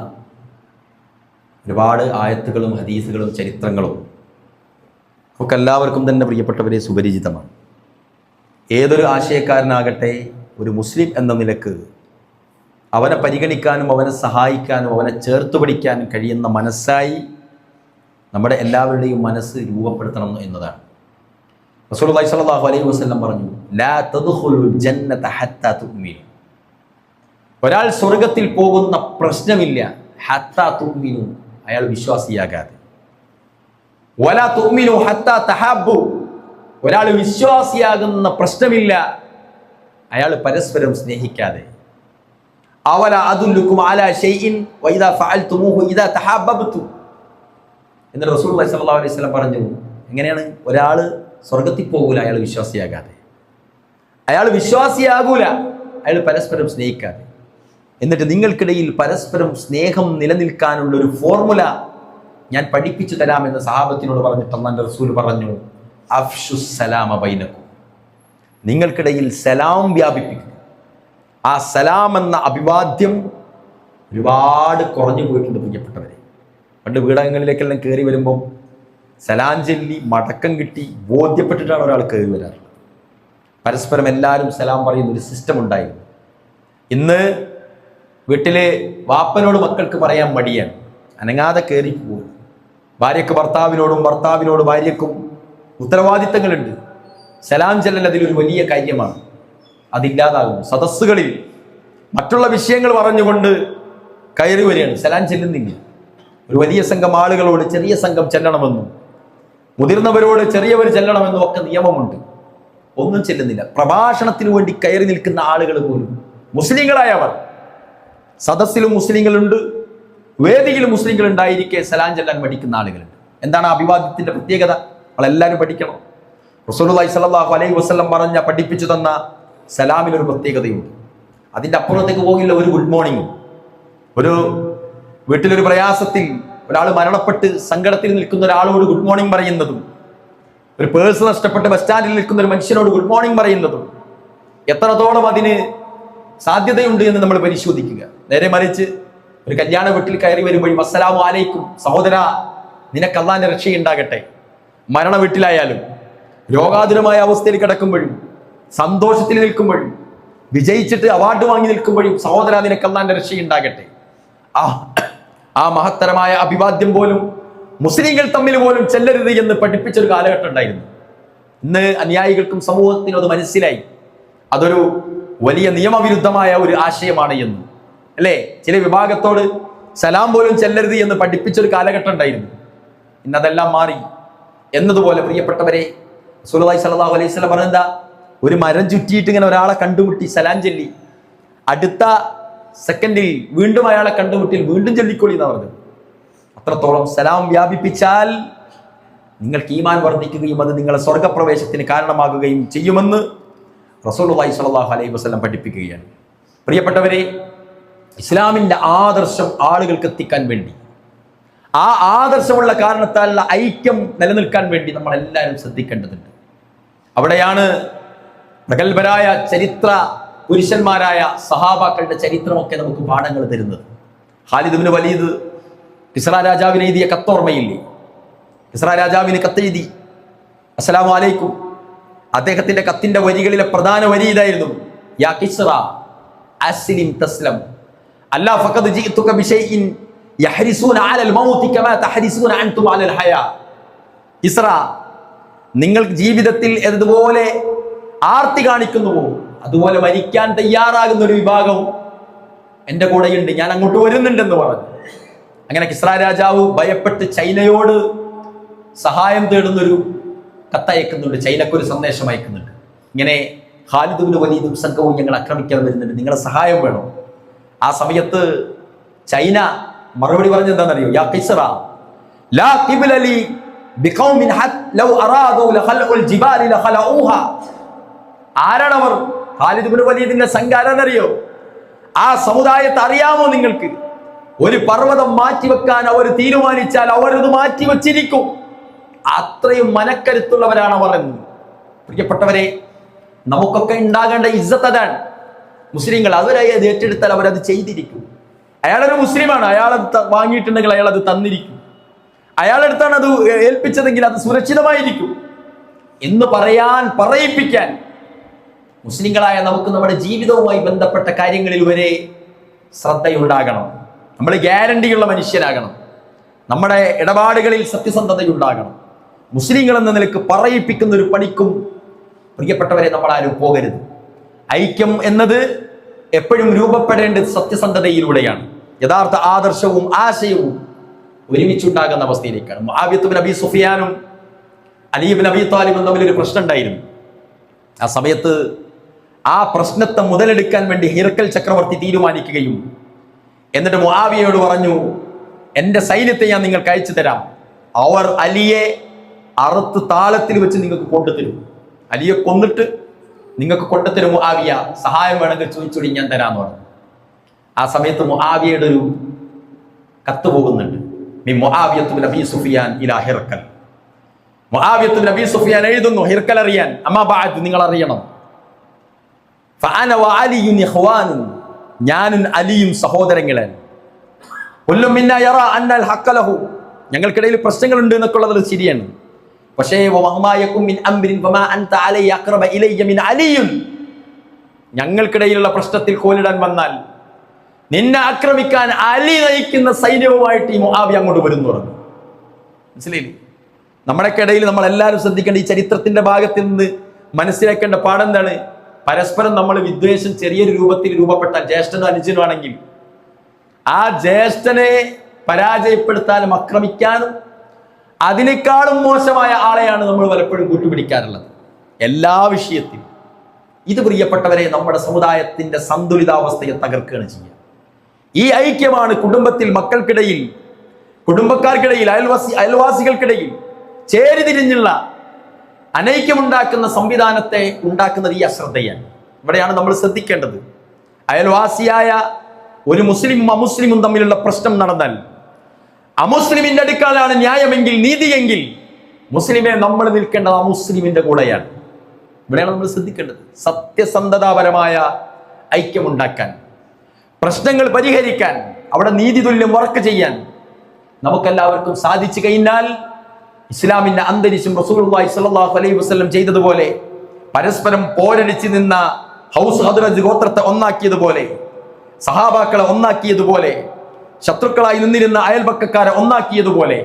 Speaker 1: ഒരുപാട് ആയത്തുകളും ഹദീസുകളും ചരിത്രങ്ങളും ഒക്കെ എല്ലാവർക്കും തന്നെ പ്രിയപ്പെട്ടവരെ സുപരിചിതമാണ്. ഏതൊരു ആശയക്കാരനാകട്ടെ, ഒരു മുസ്ലിം എന്ന നിലക്ക് അവനെ പരിഗണിക്കാനും അവനെ സഹായിക്കാനും അവനെ ചേർത്ത് പിടിക്കാനും കഴിയുന്ന മനസ്സായി നമ്മുടെ എല്ലാവരുടെയും മനസ്സ് രൂപപ്പെടുത്തണം എന്നതാണ്. റസൂലുള്ളാഹി സ്വല്ലല്ലാഹു അലൈഹി വസല്ലം പറഞ്ഞു, ലാ തദ്ഖുലുൽ ജന്നത ഹത്താ തുഅ്മിനു. ഒരാൾ സ്വർഗത്തിൽ പോകുന്ന പ്രശ്നമില്ല, ഹത്താ തുഅ്മിനു, അയാൾ വിശ്വാസിയാകാതെ. വലാ തുഅ്മിനു ഹത്താ തഹബ്ബു, ഒരാൾ വിശ്വാസിയാകുന്ന പ്രശ്നമില്ല, അയാൾ പരസ്പരം സ്നേഹിക്കാതെ. അവല അദുല്ലുക്കും അലാ ഷൈഇൻ വഇദാ ഫഅൽതുമൂഹു ഇദാ തഹബ്ബബ്തും. എന്ന് റസൂലുള്ളാഹി സ്വല്ലല്ലാഹു അലൈഹി വസല്ലം പറഞ്ഞു, എങ്ങനെയാണ് ഒരാൾ സ്വർഗത്തിൽ പോകൂല അയാൾ വിശ്വാസിയാകാതെ, അയാൾ വിശ്വാസിയാകൂല അയാൾ പരസ്പരം സ്നേഹിക്കാതെ. എന്നിട്ട് നിങ്ങൾക്കിടയിൽ പരസ്പരം സ്നേഹം നിലനിൽക്കാനുള്ള ഒരു ഫോർമുല ഞാൻ പഠിപ്പിച്ചു തരാമെന്ന് സഹാബത്തിനോട് പറഞ്ഞിട്ട് അല്ലാഹുവിന്റെ റസൂൽ പറഞ്ഞു, അഫ്ശുസ് സലാമ ബൈനക്കും, നിങ്ങൾക്കിടയിൽ സലാം വ്യാപിപ്പിക്കുക. ആ സലാം എന്ന അഭിവാദ്യം ഒരുപാട് കുറഞ്ഞു പോയിട്ടുണ്ട് പ്രിയപ്പെട്ടവരെ. പണ്ട് വീടകങ്ങളിലേക്കെല്ലാം കയറി വരുമ്പോൾ സലാം ചൊല്ലി മടക്കം കിട്ടി ബോധ്യപ്പെട്ടിട്ടാണ് ഒരാൾ കയറി വരാറ്. പരസ്പരം എല്ലാവരും സലാം പറയുന്ന ഒരു സിസ്റ്റം ഉണ്ടായിരുന്നു. ഇന്ന് വീട്ടിലെ വാപ്പനോട് മക്കൾക്ക് പറയാൻ മടിയാണ്, അനങ്ങാതെ കയറി പോകും. ഭാര്യയ്ക്ക് ഭർത്താവിനോടും ഭർത്താവിനോട് ഭാര്യയ്ക്കും ഉത്തരവാദിത്തങ്ങളുണ്ട്. സലാം ചെല്ലൽ അതിലൊരു വലിയ കാര്യമാണ്. അതില്ലാതാകും. സദസ്സുകളിൽ മറ്റുള്ള വിഷയങ്ങൾ പറഞ്ഞുകൊണ്ട് കയറി വരികയാണ്, സലാം ചെല്ലുന്നില്ല. ഒരു വലിയ സംഘം ആളുകളോട് ചെറിയ സംഘം ചെല്ലണമെന്നും മുതിർന്നവരോട് ചെറിയവർ ചെല്ലണമെന്നും ഒക്കെ നിയമമുണ്ട്. ഒന്നും ചെല്ലുന്നില്ല. പ്രഭാഷണത്തിന് വേണ്ടി കയറി നിൽക്കുന്ന ആളുകൾ പോലും മുസ്ലിങ്ങളായവർ, സദസ്സിലും മുസ്ലിങ്ങളുണ്ട്, വേദിയിലും മുസ്ലിങ്ങൾ ഉണ്ടായിരിക്കെ സലാം ചെല്ലാൻ പഠിക്കുന്ന ആളുകളുണ്ട്. എന്താണ് അഭിവാദ്യത്തിന്റെ പ്രത്യേകത? നമ്മളെല്ലാവരും പഠിക്കണം. റസൂലുള്ളാഹി സ്വല്ലല്ലാഹു അലൈഹി വസല്ലം പഠിപ്പിച്ചു തന്ന സലാമിനൊരു പ്രത്യേകതയുണ്ട്. അതിൻ്റെ അപ്പുറത്തേക്ക് പോകില്ല. ഒരു ഗുഡ് മോർണിംഗ്, ഒരു വീട്ടിലൊരു പ്രയാസത്തിൽ ഒരാൾ മരണപ്പെട്ട് സങ്കടത്തിൽ നിൽക്കുന്ന ഒരാളോട് ഗുഡ് മോർണിംഗ് പറയുന്നതും, ഒരു പേഴ്സ് നഷ്ടപ്പെട്ട് ബസ് സ്റ്റാൻഡിൽ നിൽക്കുന്ന ഒരു മനുഷ്യനോട് ഗുഡ് മോർണിംഗ് പറയുന്നതും എത്രത്തോളം അതിന് സാധ്യതയുണ്ട് എന്ന് നമ്മൾ പരിശോധിക്കുക. നേരെ മറിച്ച് ഒരു കല്യാണ വീട്ടിൽ കയറി വരുമ്പോഴും അസ്സലാമു അലൈക്കും, സഹോദര നിനക്ക് അല്ലാഹുവിന്റെ രക്ഷയുണ്ടാകട്ടെ. മരണ വീട്ടിലായാലും രോഗാതുരമായ അവസ്ഥയിൽ കിടക്കുമ്പോഴും സന്തോഷത്തിൽ നിൽക്കുമ്പോഴും വിജയിച്ചിട്ട് അവാർഡ് വാങ്ങി നിൽക്കുമ്പോഴും സഹോദര നിനക്ക് അല്ലാഹുവിന്റെ രക്ഷയുണ്ടാകട്ടെ. ആ മഹത്തരമായ അഭിവാദ്യം പോലും മുസ്ലിങ്ങൾ തമ്മിൽ പോലും ചെല്ലരുത് എന്ന് പഠിപ്പിച്ചൊരു കാലഘട്ടം ഉണ്ടായിരുന്നു. ഇന്ന് അനുയായികൾക്കും സമൂഹത്തിനും അത് മനസ്സിലായി, അതൊരു വലിയ നിയമവിരുദ്ധമായ ഒരു ആശയമാണ് എന്ന്. അല്ലേ? ചില വിഭാഗത്തോട് സലാം പോലും ചെല്ലരുത് എന്ന് പഠിപ്പിച്ചൊരു കാലഘട്ടം ഉണ്ടായിരുന്നു. ഇന്നതെല്ലാം മാറി. എന്നതുപോലെ പ്രിയപ്പെട്ടവരെ, റസൂലുള്ളാഹി സ്വല്ലല്ലാഹു അലൈഹി വസല്ലം പറഞ്ഞെന്താ, ഒരു മരം ചുറ്റിയിട്ട് ഇങ്ങനെ ഒരാളെ കണ്ടുമുട്ടി സലാം ചൊല്ലി, അടുത്ത സെക്കൻഡിൽ വീണ്ടും അയാളെ കണ്ടുമുട്ടി വീണ്ടും ചൊല്ലിക്കൊള്ളി എന്നാ പറഞ്ഞത്. അത്രത്തോളം സലാം വ്യാപിപ്പിച്ചാൽ നിങ്ങൾക്ക് ഈമാൻ വർദ്ധിക്കുകയും അത് നിങ്ങളെ സ്വർഗപ്രവേശത്തിന് കാരണമാകുകയും ചെയ്യുമെന്ന് റസൂലുള്ളാഹി സ്വല്ലല്ലാഹു അലൈഹി വസല്ലം പഠിപ്പിക്കുകയാണ്. പ്രിയപ്പെട്ടവരെ, ഇസ്ലാമിന്റെ ആദർശം ആളുകൾക്ക് എത്തിക്കാൻ വേണ്ടി, ആ ആദർശമുള്ള കാരണത്താലുള്ള ഐക്യം നിലനിൽക്കാൻ വേണ്ടി നമ്മൾ എല്ലാവരും ശ്രദ്ധിക്കേണ്ടതുണ്ട്. അവിടെയാണ് പ്രഗത്ഭരായ ചരിത്ര പുരുഷന്മാരായ സഹാബാക്കളുടെ ചരിത്രമൊക്കെ നമുക്ക് പാഠങ്ങൾ തരുന്നത്. ഖാലിദ് ഇബ്നു വലീദ് കിസ്റ രാജാവിന് എഴുതിയ കത്തോർമ്മയില്ലേ? കിസ്റ രാജാവിന് കത്തെഴുതി, അസ്സലാമു അലൈക്കും. അദ്ദേഹത്തിന്റെ കത്തിന്റെ വരികളിലെ പ്രധാന വരി ഇതായിരുന്നു, യാ കിസ്റ അസ്ലിം തസ്ലം അല്ലാ ഫഖദ് ജിഅതുക ബിശൈഇൻ യഹ്രിസൂന അലൽ മൗതി കമാ തഹ്രിസൂന അൻതും അലൽ ഹയാ. കിസ്റ, നിങ്ങൾ ജീവിതത്തിൽ ഏതുപോലെ ആർത്തി കാണിക്കുന്നുവോ അതുപോലെ മരിക്കാൻ തയ്യാറാകുന്ന ഒരു വിഭാഗം എൻ്റെ കൂടെയുണ്ട്, ഞാൻ അങ്ങോട്ട് വരുന്നുണ്ടെന്ന് പറഞ്ഞു. അങ്ങനെ കിസ്റ രാജാവ് ഭയപ്പെട്ട് ചൈനയോട് സഹായം തേടുന്നൊരു കത്തയക്കുന്നുണ്ട്, ചൈനക്കൊരു സന്ദേശം അയക്കുന്നുണ്ട്. ഇങ്ങനെ ഖാലിദ് ഇബ്നു വലീദും സംഘവും ഞങ്ങൾ ആക്രമിക്കാൻ വരുന്നുണ്ട്, നിങ്ങളെ സഹായം വേണം. ആ സമയത്ത് ചൈന മറുപടി പറഞ്ഞത് എന്താണെന്നറിയോ? യാ കിസ്റ ലാ ഖിബ്ല ലി ബിഖൗമിൻ ഹത് ലൗ അറാദു ലഖൽഉൽ ജിബാലി ലഖലഊഹാ. ആരാണവർ? ഖാലിദ് ഇബ്നു വലീദിന്റെ സംഘം ആരാന്നറിയോ? ആ സമുദായത്തെ അറിയാമോ നിങ്ങൾക്ക്? ഒരു പർവ്വതം മാറ്റിവെക്കാൻ അവർ തീരുമാനിച്ചാൽ അവരത് മാറ്റിവെച്ചിരിക്കും. അത്രയും മനക്കരുത്തുള്ളവരാണ് അവർ എന്ന്. പ്രിയപ്പെട്ടവരെ, നമുക്കൊക്കെ ഉണ്ടാകേണ്ട ഇസ്സത്ത് അതാണ്. മുസ്ലിങ്ങൾ അവരായി അത് ഏറ്റെടുത്താൽ അവരത് ചെയ്തിരിക്കും. അയാളൊരു മുസ്ലിമാണ്, അയാളത് വാങ്ങിയിട്ടുണ്ടെങ്കിൽ അയാൾ അത് തന്നിരിക്കും. അയാളെടുത്താണ് അത് ഏൽപ്പിച്ചതെങ്കിൽ അത് സുരക്ഷിതമായിരിക്കും എന്ന് പറയിപ്പിക്കാൻ മുസ്ലിങ്ങളായ നമുക്ക് നമ്മുടെ ജീവിതവുമായി ബന്ധപ്പെട്ട കാര്യങ്ങളിൽ വരെ ശ്രദ്ധയുണ്ടാകണം. നമ്മൾ ഗ്യാരണ്ടിയുള്ള മനുഷ്യരാകണം. നമ്മുടെ ഇടപാടുകളിൽ സത്യസന്ധതയുണ്ടാകണം. മുസ്ലിങ്ങൾ എന്ന നിലക്ക് പറയിപ്പിക്കുന്ന ഒരു പണിക്കും പ്രിയപ്പെട്ടവരെ നമ്മൾ ആരും പോകരുത്. ഐക്യം എന്നത് എപ്പോഴും രൂപപ്പെടേണ്ടത് സത്യസന്ധതയിലൂടെയാണ്. യഥാർത്ഥ ആദർശവും ആശയവും ഒരുമിച്ചുണ്ടാകുന്ന അവസ്ഥയിലേക്കാണ്. മുആവിയ ഇബ്നു അബീ സുഫിയാനും അലി ഇബ്നു അബീ ത്വാലിബും തമ്മിൽ ഒരു പ്രശ്നം ഉണ്ടായിരുന്നു. ആ സമയത്ത് ആ പ്രശ്നത്തെ മുതലെടുക്കാൻ വേണ്ടി ഹിർക്കൽ ചക്രവർത്തി തീരുമാനിക്കുകയും എന്നിട്ട് മുആവിയയോട് പറഞ്ഞു, എൻ്റെ സൈന്യത്തെ ഞാൻ നിങ്ങൾക്ക് അയച്ചു തരാം, അവർ അലിയെ അറുത്ത് താളത്തിൽ വെച്ച് നിങ്ങൾക്ക് കൊണ്ടുതരും, അലിയെ കൊന്നിട്ട് നിങ്ങൾക്ക് കൊണ്ടുതരും മുആവിയ, സഹായം വേണമെങ്കിൽ ചോദിച്ചോടി ഞാൻ തരാമെന്ന് പറഞ്ഞു. ആ സമയത്ത് മുആവിയയുടെ ഒരു കത്ത് പോകുന്നുണ്ട്. മുആവിയ ഇബ്നു അബീ സുഫിയാൻ ഇലാ ഹിർക്കൽ. മുആവിയ ഇബ്നു അബീ സുഫിയാൻ എഴുതുന്നു, ഹിർക്കൽ അറിയാൻ, അമ്മാ ബഅദ്, നിങ്ങൾ അറിയണം, ഫഅന വഅലിയുൻ ഇഖ്വാനുൻ, ഞാനും അലിയും സഹോദരങ്ങളാണ്. കുല്ലും മിന്നാ യറാ അന്നൽ ഹഖ്ക ലഹു, ഞങ്ങൾക്കിടയിൽ പ്രശ്നങ്ങളുണ്ട് എന്നൊക്കെയുള്ളത് ശരിയാണ്. പക്ഷേ ഞങ്ങൾക്കിടയിലുള്ള പ്രശ്നത്തിൽ കോലിടാൻ വന്നാൽ നിന്നെ ആക്രമിക്കാൻ അലി നയിക്കുന്ന സൈന്യവുമായിട്ട് ഈ മുആവിയ അങ്ങോട്ട് വരുന്നു പറഞ്ഞു. മനസ്സിലായില്ലേ? നമ്മുടെക്കിടയിൽ നമ്മൾ എല്ലാവരും ശ്രദ്ധിക്കേണ്ട ഈ ചരിത്രത്തിന്റെ ഭാഗത്ത് നിന്ന് മനസ്സിലാക്കേണ്ട പാഠം എന്താണ്? പരസ്പരം നമ്മൾ വിദ്വേഷം ചെറിയൊരു രൂപത്തിൽ രൂപപ്പെട്ടാൽ, ജ്യേഷ്ഠനോ അനുജനോ ആണെങ്കിൽ, ആ ജ്യേഷ്ഠനെ പരാജയപ്പെടുത്താനും ആക്രമിക്കാനും അതിനേക്കാളും മോശമായ ആളെയാണ് നമ്മൾ പലപ്പോഴും കൂട്ടുപിടിക്കാറുള്ളത് എല്ലാ വിഷയത്തിലും. ഇത് പ്രിയപ്പെട്ടവരെ നമ്മുടെ സമുദായത്തിന്റെ സന്തുലിതാവസ്ഥയെ തകർക്കുകയാണ് ചെയ്യുക. ഈ ഐക്യമാണ് കുടുംബത്തിൽ, മക്കൾക്കിടയിൽ, കുടുംബക്കാർക്കിടയിൽ, അയൽവാസികൾക്കിടയിൽ ചേരിതിരിഞ്ഞുള്ള അനൈക്യമുണ്ടാക്കുന്ന സംവിധാനത്തെ ഉണ്ടാക്കുന്നത് ഈ അശ്രദ്ധയാണ്. ഇവിടെയാണ് നമ്മൾ ശ്രദ്ധിക്കേണ്ടത്. അയൽവാസിയായ ഒരു മുസ്ലിമും അമുസ്ലിമും തമ്മിലുള്ള പ്രശ്നം നടന്നാൽ അമുസ്ലിമിന്റെ അടുക്കലാണ് ന്യായമെങ്കിൽ, നീതിയെങ്കിൽ, മുസ്ലിമെ നമ്മൾ നിൽക്കേണ്ടത് അമുസ്ലിമിന്റെ കൂടെയാണ്. ഇവിടെയാണ് നമ്മൾ ശ്രദ്ധിക്കേണ്ടത്. സത്യസന്ധതാപരമായ ഐക്യമുണ്ടാക്കാൻ, പ്രശ്നങ്ങൾ പരിഹരിക്കാൻ, അവിടെ നീതിതുല്യം വർക്ക് ചെയ്യാൻ നമുക്കെല്ലാവർക്കും സാധിച്ചു കഴിഞ്ഞാൽ ഇസ്ലാമിന്റെ അന്തരീക്ഷം റസൂലുള്ളാഹി സ്വല്ലല്ലാഹു അലൈഹി വസല്ലം ചെയ്തതുപോലെ, പരസ്പരം പോരടിച്ച് നിന്ന ഹൗസ് ഹദ്റജ് ഗോത്രത്തെ ഒന്നാക്കിയതുപോലെ, സഹാബാക്കളെ ഒന്നാക്കിയതുപോലെ, ശത്രുക്കളായി നിന്നിരുന്ന അയൽപക്കക്കാരെ ഒന്നാക്കിയതുപോലെ,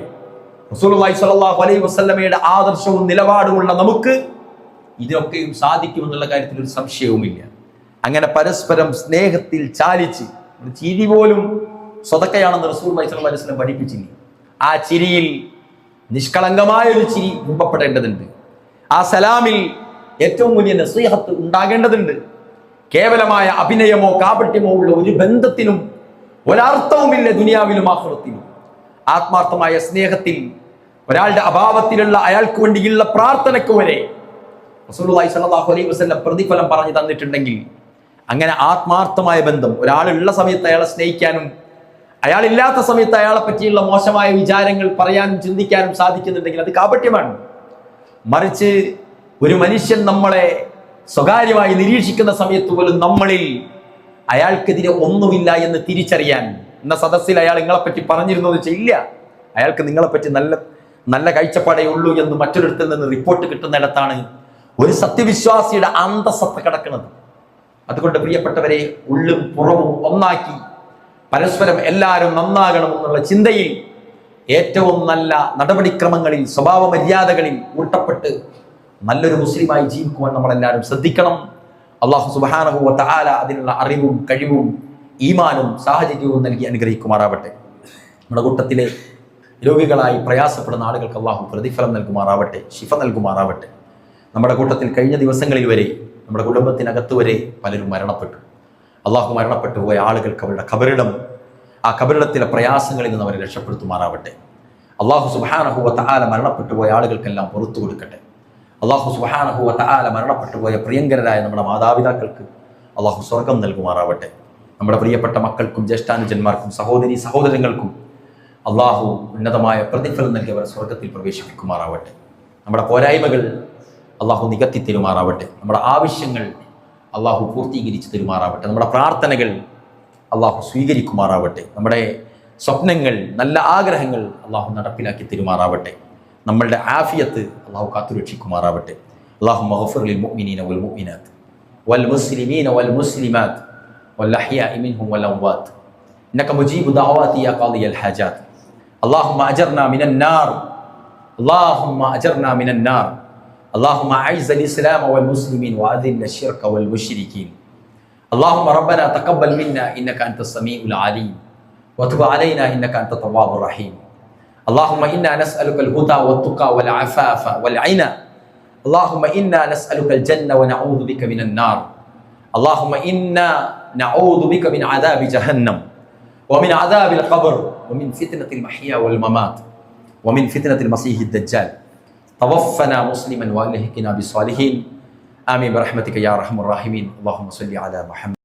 Speaker 1: റസൂലുള്ളാഹി സ്വല്ലല്ലാഹു അലൈഹി വസല്ലമയുടെ ആദർശവും നിലപാടുമുള്ള നമുക്ക് ഇതിനൊക്കെയും സാധിക്കുമെന്നുള്ള കാര്യത്തിൽ ഒരു സംശയവുമില്ല. അങ്ങനെ പരസ്പരം സ്നേഹത്തിൽ ചാലിച്ച്, ഒരു ചിരി പോലും സ്വതക്കയാണെന്ന് റസൂലുള്ളാഹി സ്വല്ലല്ലാഹു അലൈഹി വസല്ലം പഠിപ്പിച്ചില്ല. ആ ചിരിയിൽ നിഷ്കളങ്കമായ ഒരു ചിരി രൂപപ്പെടേണ്ടതുണ്ട്. ആ സലാമിൽ ഏറ്റവും വലിയ നസീഹത്ത് ഉണ്ടാകേണ്ടതുണ്ട്. കേവലമായ അഭിനയമോ കാപട്യമോ ഉള്ള ഒരു ബന്ധത്തിനും ഒരർത്ഥവുമില്ല ദുനിയാവിലും ആഖിറത്തിലും. ആത്മാർത്ഥമായ സ്നേഹത്തിൽ, ഒരാളുടെ അഭാവത്തിലുള്ള അയാൾക്ക് വേണ്ടിയുള്ള പ്രാർത്ഥനയ്ക്ക് വരെ റസൂലുള്ളാഹി സ്വല്ലല്ലാഹു അലൈഹി വസല്ലം പ്രതിഫലം പറഞ്ഞു തന്നിട്ടുണ്ടെങ്കിൽ, അങ്ങനെ ആത്മാർത്ഥമായ ബന്ധം, ഒരാളുള്ള സമയത്ത് അയാളെ സ്നേഹിക്കാനും അയാളില്ലാത്ത സമയത്ത് അയാളെ പറ്റിയുള്ള മോശമായ വിചാരങ്ങൾ പറയാനും ചിന്തിക്കാനും സാധിക്കുന്നുണ്ടെങ്കിൽ അത് കാപട്യമാണ്. മറിച്ച് ഒരു മനുഷ്യൻ നമ്മളെ സ്വകാര്യമായി നിരീക്ഷിക്കുന്ന സമയത്ത് പോലും നമ്മളിൽ അയാൾക്കെതിരെ ഒന്നുമില്ല എന്ന് തിരിച്ചറിയാൻ, എന്ന സദസ്സിൽ അയാൾ നിങ്ങളെപ്പറ്റി പറഞ്ഞിരുന്നത് ഇല്ല, അയാൾക്ക് നിങ്ങളെപ്പറ്റി നല്ല നല്ല കാഴ്ചപ്പാടേ ഉള്ളൂ എന്ന് മറ്റൊരിടത്തിൽ നിന്ന് റിപ്പോർട്ട് കിട്ടുന്നിടത്താണ് ഒരു സത്യവിശ്വാസിയുടെ അന്തസത്ത കിടക്കുന്നത്. അതുകൊണ്ട് പ്രിയപ്പെട്ടവരെ, ഉള്ളും പുറവും ഒന്നാക്കി പരസ്പരം എല്ലാവരും നന്നാകണമെന്നുള്ള ചിന്തയിൽ ഏറ്റവും നല്ല നടപടിക്രമങ്ങളിൽ, സ്വഭാവ മര്യാദകളിൽ ഊട്ടപ്പെട്ട് നല്ലൊരു മുസ്ലിമായി ജീവിക്കുവാൻ നമ്മളെല്ലാവരും ശ്രദ്ധിക്കണം. അല്ലാഹു സുബ്ഹാനഹു വ തആല അതിനുള്ള അറിവും കഴിവും ഈമാനും സാഹചര്യവും നൽകി അനുഗ്രഹിക്കുമാറാവട്ടെ. നമ്മുടെ കൂട്ടത്തിലെ രോഗികളായി പ്രയാസപ്പെടുന്ന ആളുകൾക്ക് അല്ലാഹു പ്രതിഫലം നൽകുമാറാവട്ടെ, ശിഫ നൽകുമാറാവട്ടെ. നമ്മുടെ കൂട്ടത്തിൽ കഴിഞ്ഞ ദിവസങ്ങളിൽ വരെ, നമ്മുടെ കുടുംബത്തിനകത്ത് വരെ പലരും മരണപ്പെട്ടു. അള്ളാഹു മരണപ്പെട്ടു പോയ ആളുകൾക്ക് അവരുടെ ഖബറിടം, ആ ഖബറിടത്തിലെ പ്രയാസങ്ങളിൽ നിന്ന് അവരെ രക്ഷപ്പെടുത്തുമാറാവട്ടെ. അള്ളാഹു സുബ്ഹാനഹു വ തആല മരണപ്പെട്ടു പോയ ആളുകൾക്കെല്ലാം പുറത്തു കൊടുക്കട്ടെ. അള്ളാഹു സുബ്ഹാനഹു വ തആല മരണപ്പെട്ടു പോയ പ്രിയങ്കരായ നമ്മുടെ മാതാപിതാക്കൾക്ക് അള്ളാഹു സ്വർഗം നൽകുമാറാവട്ടെ. നമ്മുടെ പ്രിയപ്പെട്ട മക്കൾക്കും ജ്യേഷ്ഠാനുജന്മാർക്കും സഹോദരി സഹോദരങ്ങൾക്കും അള്ളാഹു ഉന്നതമായ പ്രതിഫലം നൽകി അവരെ സ്വർഗത്തിൽ പ്രവേശിപ്പിക്കുമാറാവട്ടെ. നമ്മുടെ പോരായ്മകൾ അള്ളാഹു നികത്തി തരുമാറാവട്ടെ. നമ്മുടെ ആവശ്യങ്ങൾ അള്ളാഹു പൂർത്തീകരിച്ച് തരുമാറാവട്ടെ. നമ്മുടെ പ്രാർത്ഥനകൾ അള്ളാഹു സ്വീകരിക്കുമാറാവട്ടെ. നമ്മുടെ സ്വപ്നങ്ങൾ, നല്ല ആഗ്രഹങ്ങൾ അള്ളാഹു നടപ്പിലാക്കി തരുമാറാവട്ടെ. നമ്മളുടെ ആഫിയത്ത് അള്ളാഹു കാത്തുരക്ഷിക്കുമാറാവട്ടെ. അല്ലാഹുമ്മ ഗ്ഫിർ ലിൽ മുഅ്മിനീന വൽ മുഅ്മിനാത്ത് വൽ മുസ്ലിമീന വൽ മുസ്ലിമാത്ത് വൽ അഹ്യാഇ മിൻഹും വൽ അംവാത്ത് ഇന്നക മുജീബു ദഅവാതി യാ ഖാദിയൽ ഹാജാത്ത്. അല്ലാഹുമ്മ അജർനാ മിനൻ നാർ اللهم أجرنا من النار اللهم أعز الإسلام والمسلمين وأذل الشرك والمشركين اللهم ربنا تقبل منا إنك أنت السميع العليم وتب علينا إنك أنت التواب الرحيم اللهم إنا نسألك الهدى والتقى والعفاف والغنى اللهم إنا نسألك الجنة ونعوذ بك من النار اللهم إنا نعوذ بك من عذاب جهنم ومن عذاب القبر ومن فتنة المحيا والممات ومن فتنة المسيح الدجال توفنا مسلما وألحقنا بالصالحين آمين برحمتك يا أرحم الراحمين اللهم صل على محمد